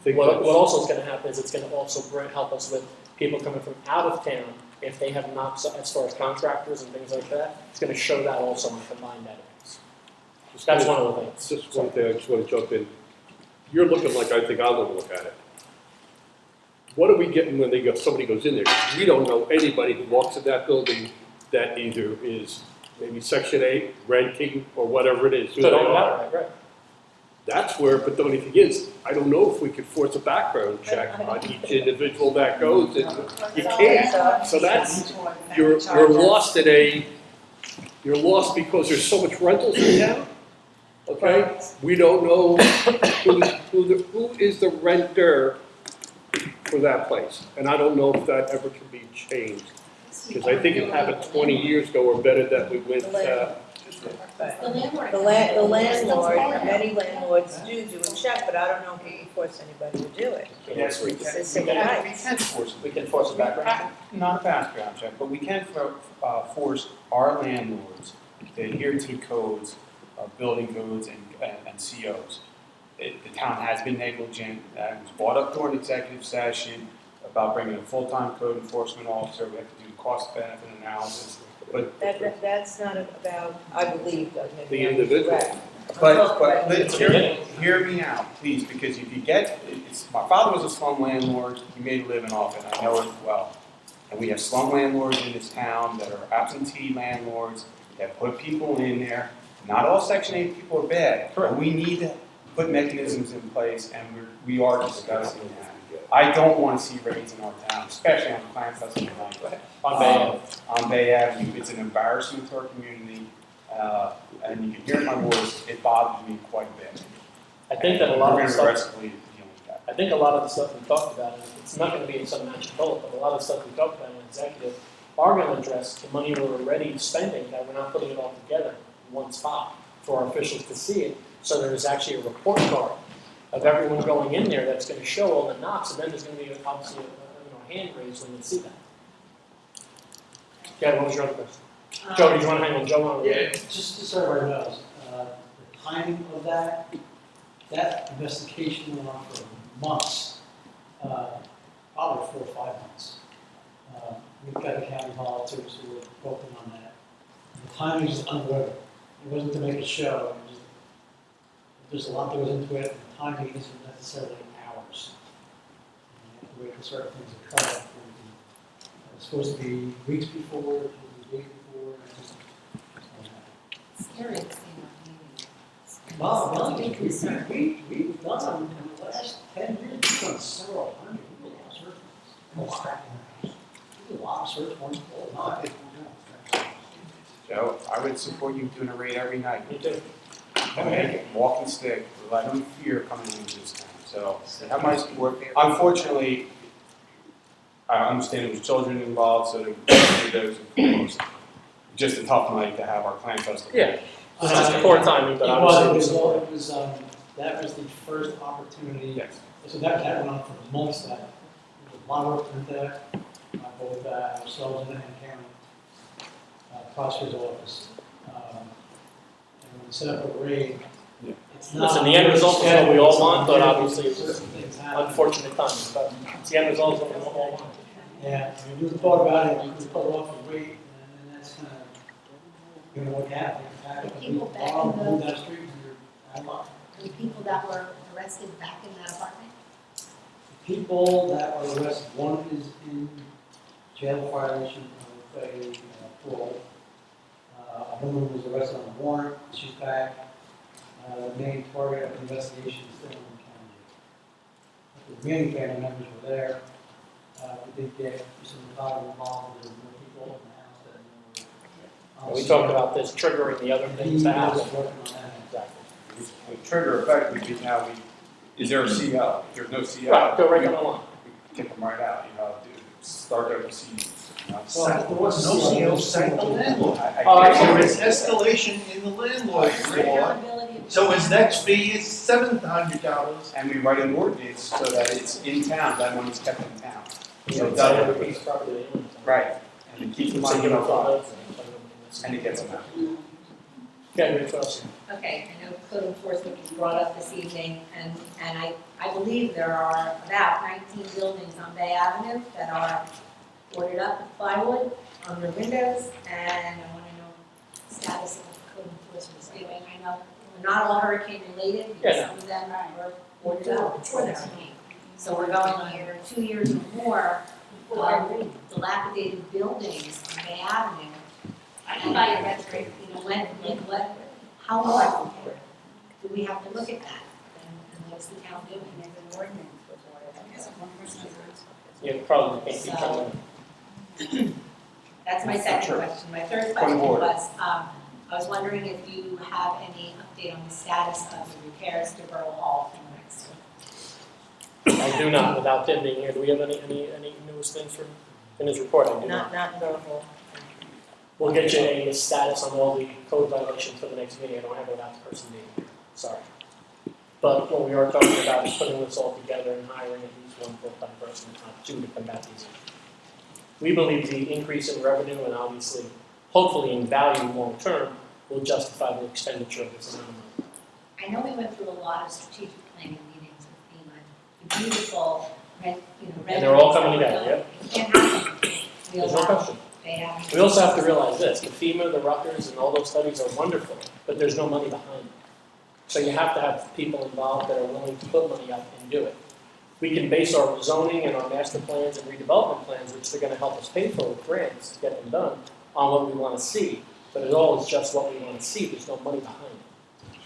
What also is gonna happen is it's gonna also help us with people coming from out of town, if they have not, as far as contractors and things like that, it's gonna show that also in the combined database. That's one of the things. Just one thing, I just want to jump in. You're looking like I think I'm going to look at it. What are we getting when somebody goes in there? We don't know anybody who walks in that building that either is maybe Section 8, renting, or whatever it is. Who So they don't are. matter, right? That's where, but the only thing is, I don't know if we could force a background check on each individual that goes, and you can't. So that's, you're lost you're lost because there's so much rentals in town, okay? We don't know who is the renter for that place, and I don't know if that ever can be changed. Because I think it happened 20 years ago, or better that we went, The landlord, many landlords do a check, but I don't know if we can force anybody to do it. Yes, we It's a can. civil We rights. can force it. We can force a background. Not a background check, but we can force our landlords to adhere to the codes, building codes and COs. The town has been negligent, it was brought up during executive session about bringing a full-time code enforcement officer, we have to do cost-benefit analysis, but. That's not about, I believe, the individual. But hear me out, please, because if you my father was a slum landlord, he made a living off it, I know it well. And we have slum landlords in this town that are absentee landlords, that put people in there. Not all Section 8 people are bad, but we need to put mechanisms in place, and we are discussing that. I don't want to see raids in our town, especially on Clan Festival night. On Bay Ave. On Bay Avenue, it's an embarrassment to our community, and you can hear my voice, it bothers me quite a bit. I think that a lot of the We're stuff, aggressively dealing with that. I think a lot of the stuff we talked about, and it's not gonna be in some magic bullet, but a lot of the stuff we talked about in executive are gonna address the money we're already spending, that we're not putting it all together in one spot for our officials to see it. So there's actually a report card of everyone going in there that's gonna show all the knocks, and then there's gonna be obviously a hand raised when you see that. Okay, what was your other question? Joe, did you want to hang on? Joe, on? Yeah, just so everyone knows, the timing of that investigation went on for months, probably 4 or 5 months. We've got the county hall too, so we're working on that. The timing is unwavering. It wasn't to make a show. There's a lot that goes into it, and the timing isn't necessarily hours. You have to wait for certain things to come up. It's supposed to be weeks before, it's supposed to be days before, and it just Scary to see well, we've done, in the last 10 years, we've done several hundred, we've done a lot of search warrants. We did a lot of search warrants all the time. Joe, I would support you doing a raid every night. Me too. And make it walking stick, let them fear coming into this town. So that might support. Unfortunately, I understand there was children involved, so those foremost. Just a tough night to have our clan festival. Yeah. It's just poor timing, but That was the first opportunity. Yes. So that went on for months. That there was a lot of work into that, both ourselves and county prosecutor's office. And when we set up a raid, it's not. Listen, the end result is what we all want, but obviously it's unfortunate timing. But it's the end result is what we all want. Yeah, I mean, we thought about it, we put it off the raid, and that's kind of, you know, what happened. People back in Move that street, and you're out of luck. The people that were arrested back in that apartment? People that were arrested, one is in jail violation of a parole. A woman was arrested on a warrant, she's back. The main target of the investigation is still in the county. The remaining family members were there. We did get some involved, there were more people in the house that And we talked about this triggering the other things to happen. The trigger effect would be now is there a CO? If there's no CO. Right, go right down the line. We kick them right out, start their proceedings. There was no CO, cite the landlord. Oh, There is escalation in the landlord's law, so his next fee is $700. And we write an ordinance so that it's in town, that money's kept in town. So It's that every piece of property they own. right, and it keeps the money in our file, and it gets them out. Okay, Rich, what else? Okay, I know code enforcement was brought up this evening, and I believe there are about 19 buildings on Bay Avenue that are boarded up with plywood on their windows, and I want to know the status of code enforcement. So anyway, I know they're not all hurricane related, because Yeah. some of them were boarded up before the hurricane. So we're going here 2 years or more, dilapidated buildings on Bay Avenue. I can buy your red grape. You know, what, how long do we have to look at that? And what's the town doing? There's an ordinance before it. Yeah, probably can't keep going. That's my second question. My third question was, I was wondering if you have any update on the status of the repairs to Borough Hall from the next year. I do not, without Tim being here. Do we have any newest things from, in his report? I do not. Not normal. We'll get you a status on all the code violations for the next meeting. I don't have it without the person being here. Sorry. But what we are talking about is putting this all together and hiring at least one full-time person, not two, to combat these issues. We believe the increase in revenue and obviously, hopefully in value long-term, will justify the expenditure of this amount of money. I know we went through a lot of strategic planning meetings with FEMA. The beautiful, And they're all coming together, yep. It can't happen. There's no question. We also have to realize this, the FEMA, the Rutgers, and all those studies are wonderful, but there's no money behind them. So you have to have people involved that are willing to put money up and do it. We can base our zoning and our master plans and redevelopment plans, which they're gonna help us pay for with grants to get them done, on what we wanna see, but it all is just what we wanna see, there's no money behind it.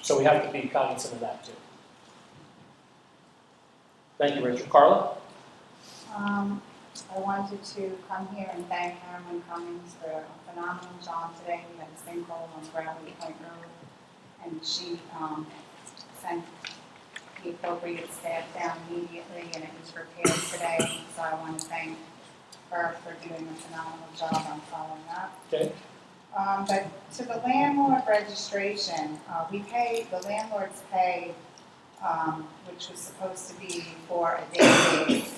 So we have to be cognizant of that too. Thank you, Richard. Carla? I wanted to come here and thank Cameron Cummings for a phenomenal job today. We had a sinkhole on Bradley Point Road, and she sent the appropriate staff down immediately, and it was repaired today. So I want to thank her for doing a phenomenal job on following up. Okay. But to the landlord registration, the landlords pay, which was supposed to be for a database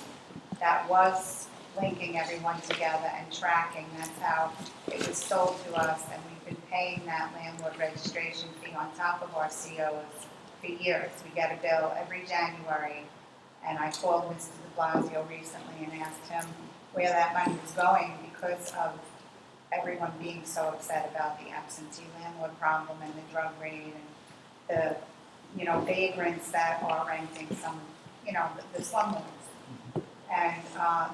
that was linking everyone together and tracking. That's how it was sold to us, and we've been paying that landlord registration fee on top of our COs for years. We get a bill every January, and I called Mr. de Blasio recently and asked him where that money was going because of everyone being so upset about the absentee landlord problem and the drug raid and the, vagrants that are renting some, the slumlords. And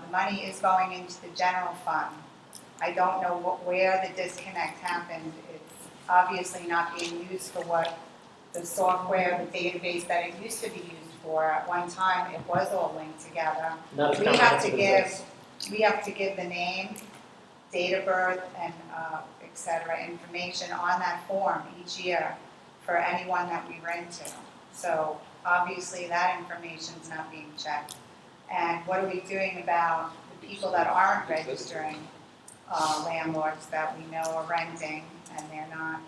the money is going into the general fund. I don't know where the disconnect happened. It's obviously not being used for what the software, the database that it used to be used for. At one time, it was all linked together. Not as We have to comprehensive as give the name, date of birth, and et cetera, information on that form each year for anyone that we rent to. So obviously that information is not being checked. And what are we doing about the people that aren't registering, landlords that we know are renting and they're not,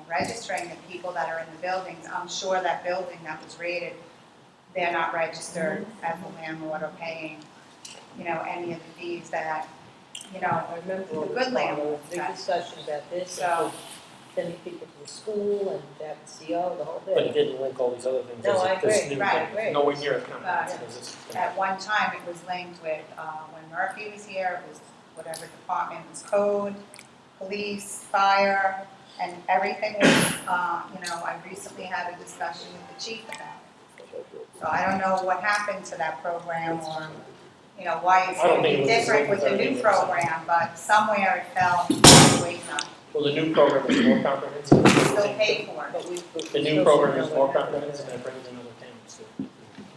registering the people that are in the buildings? I'm sure that building that was raided, they're not registered as a landlord or paying, any of the fees that, I remember the good landlords. big discussion about this, So, sending people to the school and that CO, the whole But it bit. didn't link all these other things. No, I This agree. new Right, thing, agree. nowhere near as comprehensive as this. at one time, it was linked with, when Murphy was here, it was whatever department, it was code, police, fire, and everything was, I recently had a discussion with the chief about it. So I don't know what happened to that program or, why it's I don't going to think be it was different with the linked with new everything. program, but somewhere it fell on the wayside. Well, the new program is more comprehensive. We still pay for it. The new program is more comprehensive and it brings in other things too.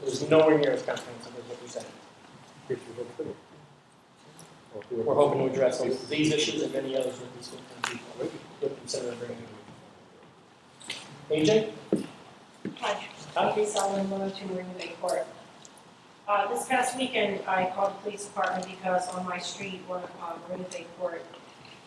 It was nowhere near as comprehensive as what we said. We're hoping to address these issues and many others with these 15 people. We'll consider bringing them. AJ? Hi, Kathy Sullivan, 102 Marina Bay Court. This past weekend, I called the police department because on my street, where Marina Bay Court,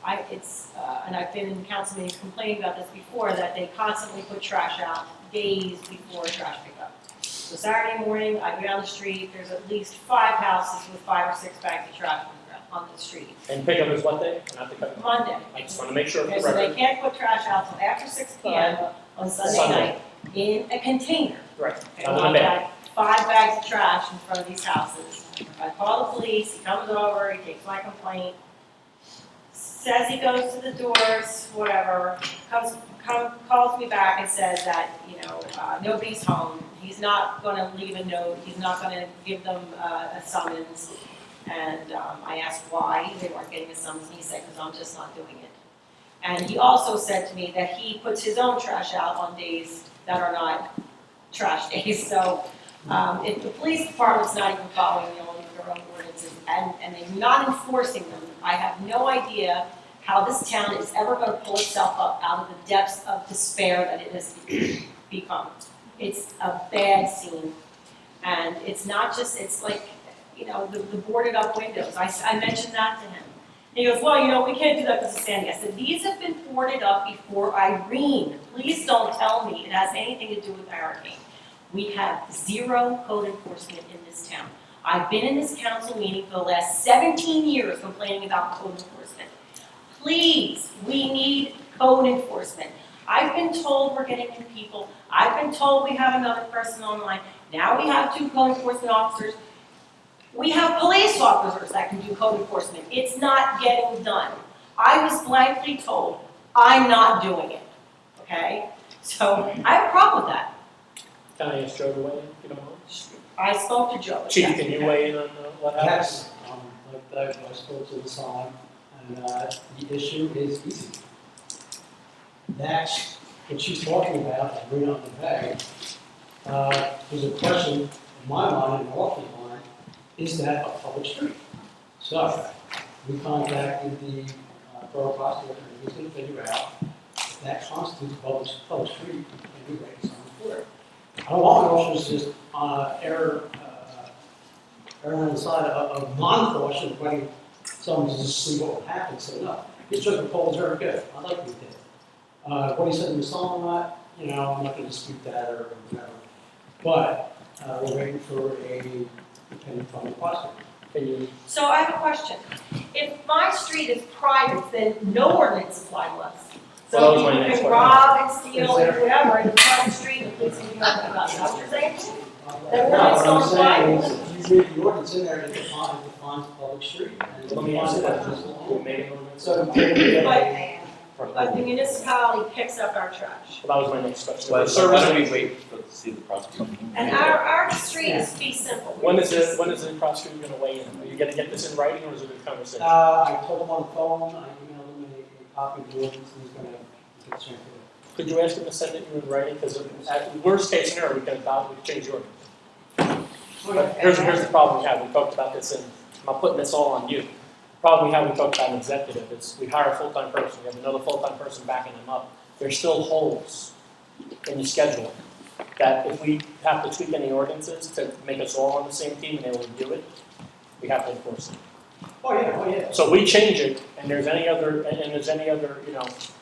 and I've been in council meetings complaining about this before, that they constantly put trash out days before trash pickup. So Saturday morning, I go down the street, there's at least 5 houses with 5 or 6 bags of trash on the street. And pickup is what day? Not pickup. Monday. I just want to make sure for Okay, the so they record. can't put trash out till after 6 p.m. on Sunday night in a container. Right. Okay, Not well, in a I've bag. got 5 bags of trash in front of these houses. I call the police, he comes over, he takes my complaint, says he goes to the doors, whatever, calls me back and says that, nobody's home. He's not gonna leave a note, he's not gonna give them a summons. And I asked why they weren't getting a summons, and he said, because I'm just not doing it. And he also said to me that he puts his own trash out on days that are not trash days. So if the police department's not even following their own ordinances and they're not enforcing them, I have no idea how this town is ever going to pull itself up out of the depths of despair that it has become. It's a bad scene. And it's not just, it's like, the boarded up windows. I mentioned that to him. And he goes, well, we can't do that because of Sandy. I said, these have been boarded up before Irene. Please don't tell me it has anything to do with the hurricane. We have 0 code enforcement in this town. I've been in this council meeting for the last 17 years complaining about code enforcement. Please, we need code enforcement. I've been told we're getting new people. I've been told we have another person online. Now we have 2 code enforcement officers. We have police officers that can do code enforcement. It's not getting done. I was blankly told, I'm not doing it, okay? So I have a problem with that. Can I ask Joe to weigh in, if you don't mind? I spoke to Joe. Chief, yes. can you weigh in on what happened? Yes, like I spoke to the sign, and the issue is easy. That's what she's talking about, and bring up the bag. There's a question in my mind, and Walter's mind, is that a public street? So, we contacted the borough prosecutor, and he's going to figure out if that constitutes a public street, and we raise something for it. I don't want the officers just err on the side of non-caution, waiting someone to just see what would happen. So no, his judgment call was very good. I like what he did. What he said in the song, I'm not going to dispute that or whatever. But we're waiting for a opinion from the prosecutor. So I have a question. If my street is private, then no ordinance apply to us. Well, So that was my people next can question. rob and steal and whatever in the private street and police can do nothing about it. That's what you're saying? Then ordinance What don't I'm apply. saying is, if you read the ordinance in there, it defines public street. And Let me ask you that. We made an ordinance. So to take it But the municipality picks up our trash. Well, that was my next question. Why So don't we wait to see the prosecutor? And our street is fee simple. when is the prosecutor going to weigh in? Are you going to get this in writing or is it a conversation? I told him on the phone, I emailed him a copy of the ordinance, and he's going to get the chance to. Could you ask him to send it in writing? Because at worst case scenario, we can change the ordinance. But here's the problem we have. We talked about this, and I'm not putting this all on you. The problem we have, we talked about an executive. We hire a full-time person. We have another full-time person backing them up. There's still holes in the schedule that if we have to tweak any ordinances to make us all on the same team and they will review it, we have to enforce it. Oh, yeah. So we change it, and there's any other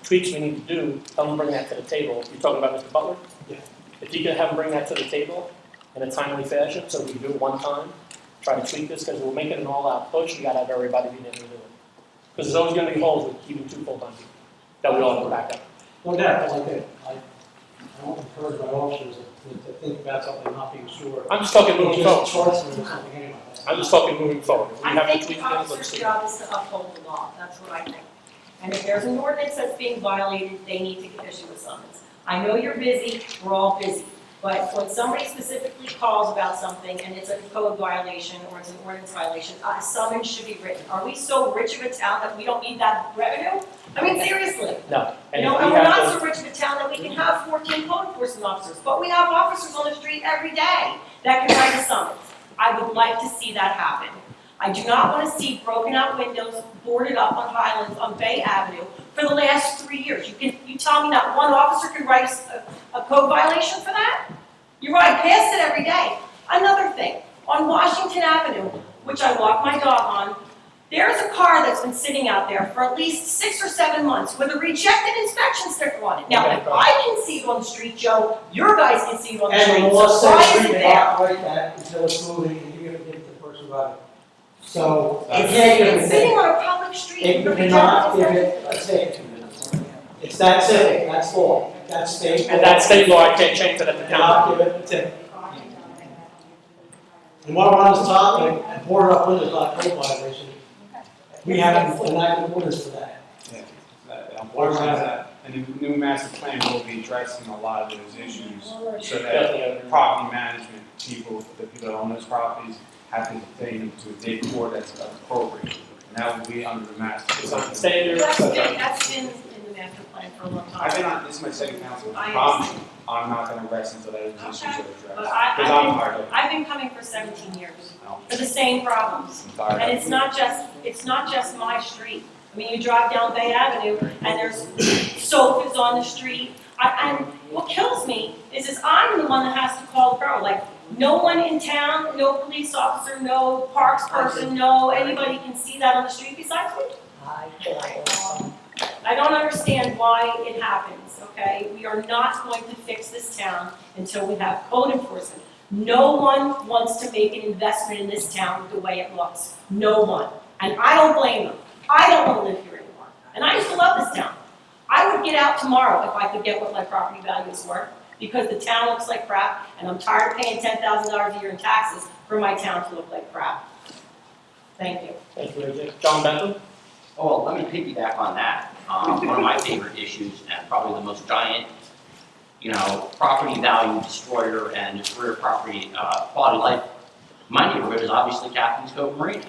tweaks we need to do, tell them to bring that to the table. You're talking about Mr. Butler? Yeah. If you can have him bring that to the table in a timely fashion, so we can do it one time, try to tweak this, because we'll make it an all-out push, you gotta have everybody being able to do it. Because there's always gonna be holes with keeping 2 full-time people that we all have to back up. No doubt, I don't encourage my officers to think about something not being sure. I'm just talking moving forward. Just charge them with something anyway. I'm just talking moving forward. If we I have to think tweak the things, let's officer's do it. job is to uphold the law, that's what I think. And if there's an ordinance that's being violated, they need to issue a summons. I know you're busy, we're all busy, but when somebody specifically calls about something and it's a code violation or it's an ordinance violation, a summons should be written. Are we so rich of a town that we don't need that revenue? I mean, seriously. No. And if we we're have not to- so rich of a town that we can have 14 code enforcement officers, but we have officers on the street every day that can write a summons. I would like to see that happen. I do not want to see broken out windows boarded up on Highlands on Bay Avenue for the last 3 years. You tell me that one officer can write a code violation for that? You ride past it every day. Another thing, on Washington which I walk my dog on, there's a car that's been sitting out there for at least 6 or 7 months with a rejected inspection sticker on it. Now, if I can see it on the street, Joe, your guys can see it on the street, And the law so why says is you it cannot there? write that until it's moving, and you're gonna give it to the person about it. So, you It's can't give it. it's sitting on a public street If with you a cannot give rejected it, let's say, it's that simple, that's law, that's state law. And that's state law, I can't change that at the You cannot county. give it a ticket. And while we're on this topic, and boarded up windows not code violation, we haven't enacted orders for that. Yeah, unfortunately, and the new master plan will be addressing a lot of those issues, so that property management people, the people that own those properties, have to take them to a day court that's appropriate, and that will be under the master plan. That's been in the master plan for a long time. I've been on, this is my second council, I promise, I'm not gonna rest until those issues are addressed, But because I'm tired of it. I've been coming for 17 years No. for the same problems. I'm tired And of it's it. not just my street. I mean, you drive down Bay Avenue and there's sofas on the street. And what kills me is I'm the one that has to call the borough. Like, no one in town, no police officer, no parks person, no anybody can see that on the street besides me. I don't understand why it happens, okay? We are not going to fix this town until we have code enforcement. No one wants to make an investment in this town the way it looks. No one. And I don't blame them. I don't want to live here anymore. And I used to love this town. I would get out tomorrow if I could get what my property values were, because the town looks like crap, and I'm tired of paying $10,000 a year in taxes for my town to look like crap. Thank you. Thank you, AJ. John Bentham? Oh, well, let me piggyback on that. One of my favorite issues, and probably the most giant, property value destroyer and career property quality of life. My neighborhood is obviously Captain's Cove Marina.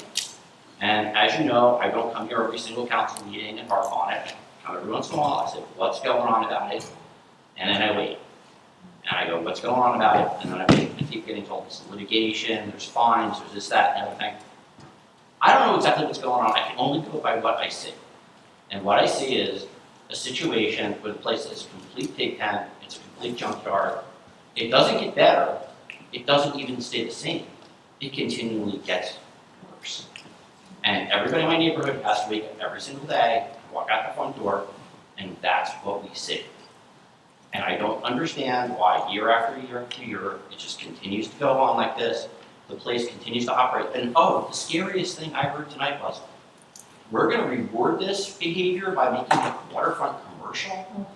And as you know, I don't come here every single council meeting and harp on it. I come every once in a while, I say, what's going on about it? And then I wait. And I go, what's going on about it? And then I wait and keep getting told there's litigation, there's fines, there's this, that, and everything. I don't know exactly what's going on. I can only go by what I see. And what I see is a situation where the place is a complete pig pen, it's a complete junkyard. It doesn't get better. It doesn't even stay the same. It continually gets worse. And everybody in my neighborhood has to wake up every single day, walk out the front door, and that's what we see. And I don't understand why year after year after year, it just continues to go on like this. The place continues to operate. And the scariest thing I heard tonight was, we're going to reward this behavior by making it waterfront commercial?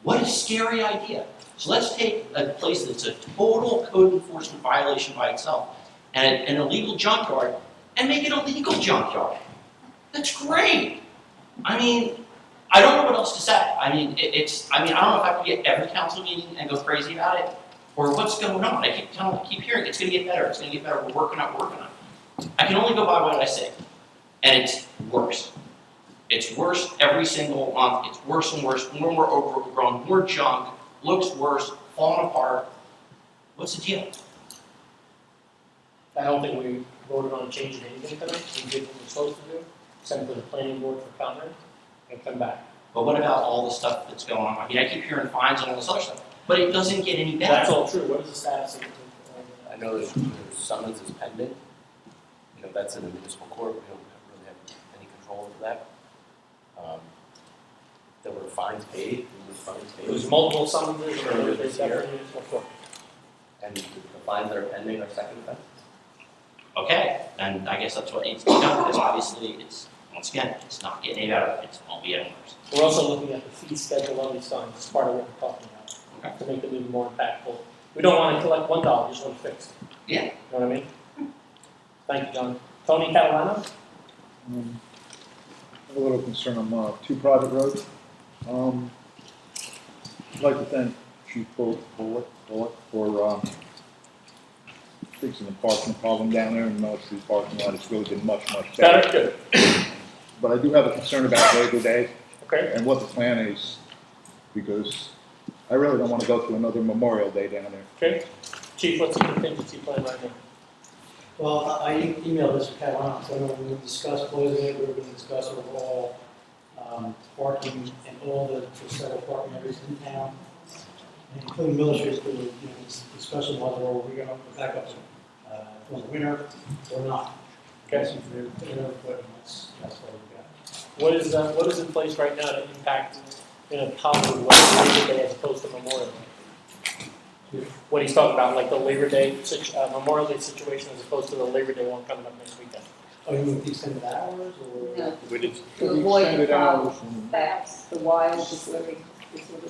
What a scary idea. So let's take a place that's a total code enforcement violation by itself, and an illegal junkyard, and make it a legal junkyard. That's great. I mean, I don't know what else to say. I mean, I don't know if I can get every council meeting and go crazy about it, or what's going on. I keep hearing it's going to get better, it's going to get better, we're working on it. I can only go by what I say. And it's worse. It's worse every single month. It's worse and worse. More and more overgrown, more junk, looks worse, falling apart. What's the deal? I don't think we voted on changing anything tonight. We did what we're supposed to do, send it to the planning board for comment, and come back. But what about all the stuff that's going on? I mean, I keep hearing fines and all this other stuff, but it doesn't get any better. That's all true. What is the status of it? I know there's summonses pending. That's in the municipal court. We don't really have any control over that. There were fines paid. There was multiple summonses earlier this year. Before. And the fines that are pending are second offense. Okay, and I guess that's what needs to be done, because obviously it's not getting any better. It's only getting worse. We're also looking at the fee schedule on these signs as part of what we're talking about, to make them even more impactful. We don't want to collect $1, we just want it fixed. Yeah. You know what I mean? Thank you, John. Tony Catalano? I have a little concern on two private roads. I'd like to thank Chief Bullock for fixing the parking problem down there, and most of the parking lot has really been much better. Good. But I do have a concern about Labor Day and what the plan is, because I really don't want to go through another Memorial Day down there. Okay. Chief, what's the contingency plan right now? Well, I emailed this to Catalano, so when we discussed closing it, we were going to discuss overall parking and all the several parking areas in town, including Mill Street, because the discussion was, well, we're going to back up for the winter or not. Asking for their input, and that's what we got. What is in place right now to impact in a positive way Labor Day as opposed to Memorial Day? What he's talking about, like the Labor Day, Memorial Day situation as opposed to the Labor Day one coming up next weekend. Oh, you mean the extended hours, or? No. We did, To avoid the extended hours problem, and that's the wild facility.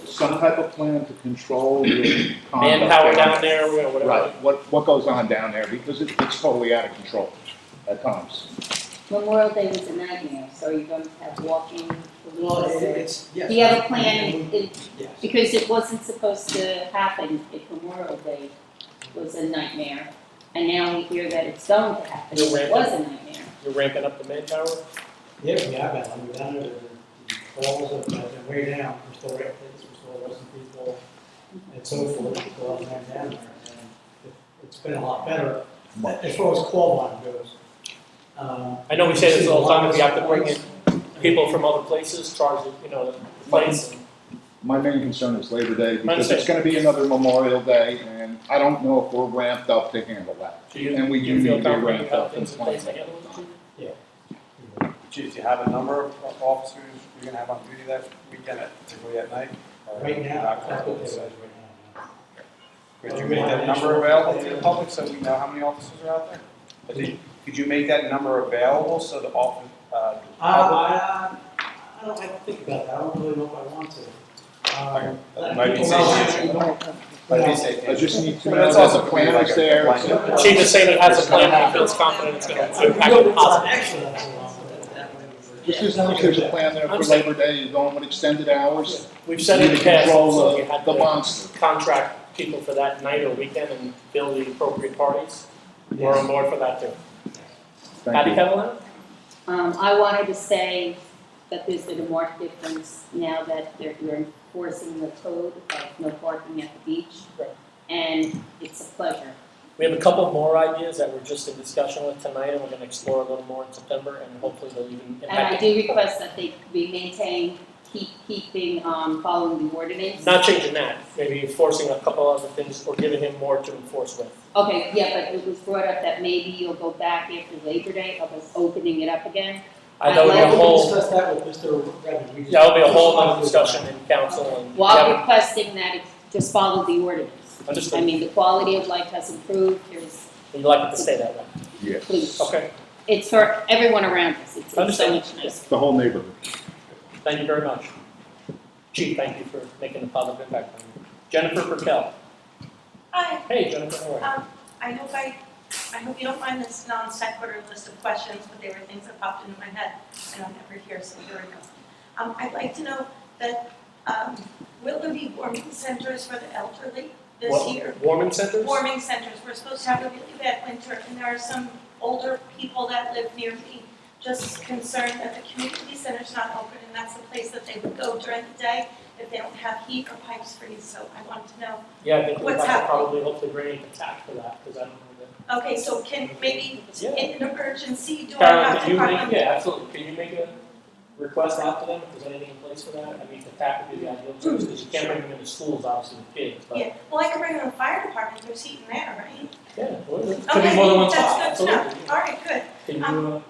some type of plan to control the conduct. Manpower down there, whatever. Right, what goes on down there, because it's totally out of control at times. Memorial Day was a nightmare, so you're going to have walking Well, police. it's, yes. Do you have a plan, Yes. because it wasn't supposed to happen if Memorial Day was a nightmare, and now we hear that it's going to happen, You're it was a nightmare. You're ramping up the manpower? Yeah, we have been, we're down there, the calls have been way down, we're still writing things, we're still arresting people, and so forth, we're still having them down there, and it's been a lot better, as far as call volume goes. I know we say this all the time, if you have to bring in people from other places, charge it, the place. My main concern is Labor Day, because Understand. it's gonna be another Memorial Day, and I don't know if we're ramped up to handle that. Do you, And we do do you feel need to be confident ramped about up and things in place to planned. handle it? Chief, do you have a number of officers you're gonna have on duty that weekend, particularly at night? Or Right now, not that's what currently? it is right now. Could you make that number available to the public so we know how many officers are out there? Could you make that number available so the public? I don't think about that, I don't really know if I want to. That might be safe. Might be safe. I just need to But know that's that also the plan like is a there. blanket. Chief is saying he has a plan and he feels confident it's going to impact it positively. Just as long as there's a plan there for Labor Day, you're going with extended hours. We've said in the You past, control so you had the to monster. contract people for that night or weekend and bill the appropriate parties. We're on board for that too. Thank Patty you. Catalina? I wanted to say that there's been a marked difference now that we're enforcing the code of no parking at the beach, Right. and it's a pleasure. We have a couple more ideas that we're just in discussion with tonight, and we're going to explore a little more in September, and hopefully they'll even And I impact do it. request that they be maintained, following the ordinance. Not changing that, maybe enforcing a couple other things or giving him more to enforce with. Okay, yeah, but it was brought up that maybe you'll go back after Labor Day of us opening it up again. I know it'll be a We whole, discussed that with Mr. Redmond. We just- yeah, it'll be a whole other discussion in council and. Well, I'm yeah, requesting that it just follow the ordinance. Understood. I mean, the quality of life has improved, there's, You'd like it to stay that way? Yes. please. Okay, It's for everyone around us, it's so Understand. much nicer. The whole neighborhood. thank you very much. Chief, thank you for making a positive impact on you. Jennifer Perkel. Hi, Hey, Jennifer, how are you? I hope you don't mind this non sequitur list of questions, but they were things that popped into my head, and I'm never here, so here we go. I'd like to know that, will there be warming centers for the elderly this What, year? warming centers? Warming centers, we're supposed to have a really bad winter, and there are some older people that live near me just concerned that the community center's not open, and that's the place that they would go during the day if they don't have heat or pipes freeze, so I want to know. Yeah, I think we'll What's have to happening? probably hopefully bring in attack for that, because I don't know that. Okay, so can maybe Yeah. in an emergency, do I Karen, have can to you park make, on? yeah, absolutely, can you make a request out to them if there's anything in place for that? I mean, attack would be the ideal choice, because you can't bring them into schools, obviously, with kids, but. Yeah, well, I can bring it to the fire department, there's heat in there, right? Yeah, well, it could be more than one spot, That's good to know. absolutely. All right, good. Can you,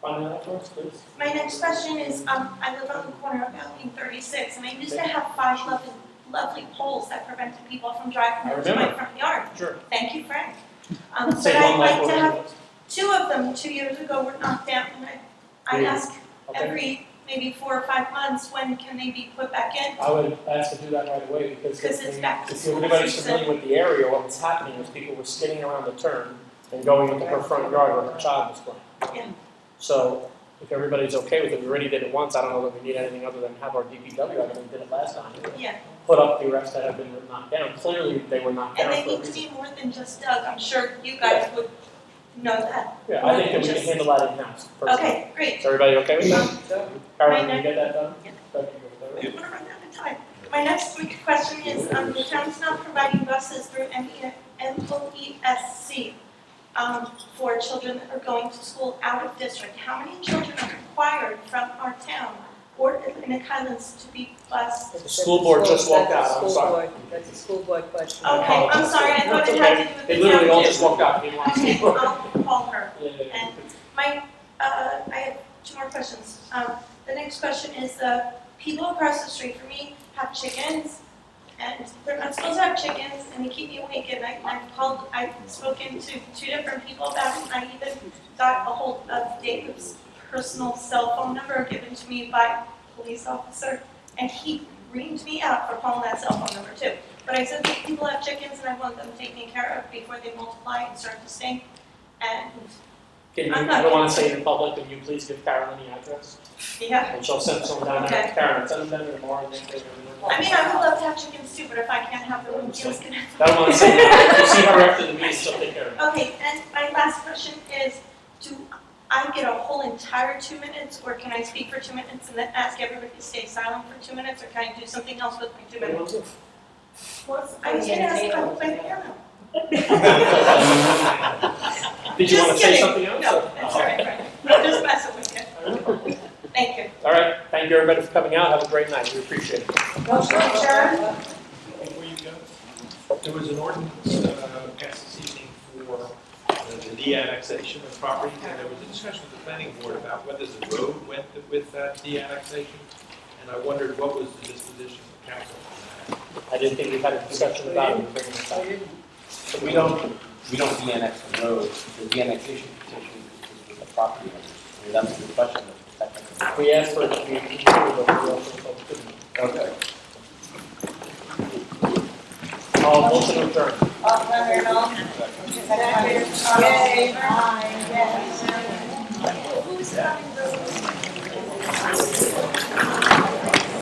find that out for us, please? My next question is, I live on the corner of Alpine 36, and I used to have 5 lovely poles that prevented people from driving I into my remember. front yard. Sure. Thank you, Frank. But Say I'd one like life to have, over 2 of them 2 years ago were knocked down, and I Yeah. ask Okay. every, maybe 4 or 5 months, when can they be put back in? I would ask to do that right away, because 'Cause it's back to if school anybody's season. familiar with the area, what was happening was people were skidding around the turn and going into her front yard where her child was playing. Yeah. So if everybody's okay with it, we already did it once, I don't know that we need anything other than have our DPW, I think we did it last time. Yeah. Put up the reps that have been knocked down, clearly they were knocked And down they for a need to reason. be more than just dug, I'm sure you guys would know that. Yeah, More I think than that we can just- handle that in-house, personally. Okay, great. Is everybody okay with that? Carol, can my you get that done? Yeah. Thank you. I'm gonna run out of time. My next quick question is, the town's not providing buses through MOESC for children that are going to school out of district. How many children are required from our town or Atlantic Highlands to be bused? The school board just walked out, I'm sorry. That's a school board question. Okay, I'm sorry, I thought it had to do with the They literally all town. just walked out, they didn't want to Okay, speak. I'll call her. Yeah, yeah, yeah. And my questions. The next question is, people across the street from me have chickens, and they're not supposed to have chickens, and they keep me awake at night. And I've spoken to 2 different people about it, and I even got a hold of David's personal cell phone number given to me by a police officer, and he reamed me out for calling that cell phone number too. But I said that people have chickens, and I want them taken care of before they multiply and start to stink. And Can you, I'm I not don't want to say it in public, can you please give Carolyn the address? yeah. And she'll send someone down there. Okay. Karen, send them down there tomorrow and then take them. I mean, I would love to have chickens too, but if I can't have them, Gil's gonna have them. I don't want to say that. You see her after the meeting, she'll take care of it. Okay, and my last question is, do I get a whole entire 2 minutes, or can I speak for 2 minutes and then ask everybody to stay silent for 2 minutes, or can I do something else with my 2 minutes? I was gonna ask about my piano. Did you want to Just say kidding. something else? No, that's all right, Frank. I'm just messing with you. Thank you. All right, thank you everybody for coming out, have a great night, we appreciate it. Motion adjourned. Before you go, there was an ordinance passed this evening for the de-annexation of property, and there was a discussion with the planning board about whether the road went with that de-annexation, and I wondered what was the disposition of the council on that. I didn't think we had a discussion about it, we're bringing it up. So we don't de-annex the road, the de-annexation petition is with the property owners. I mean, that's a good question, but technically. We asked for it to be included, but we also couldn't. Okay. Motion to adjourn. All in favor? All in favor? Aye, yes.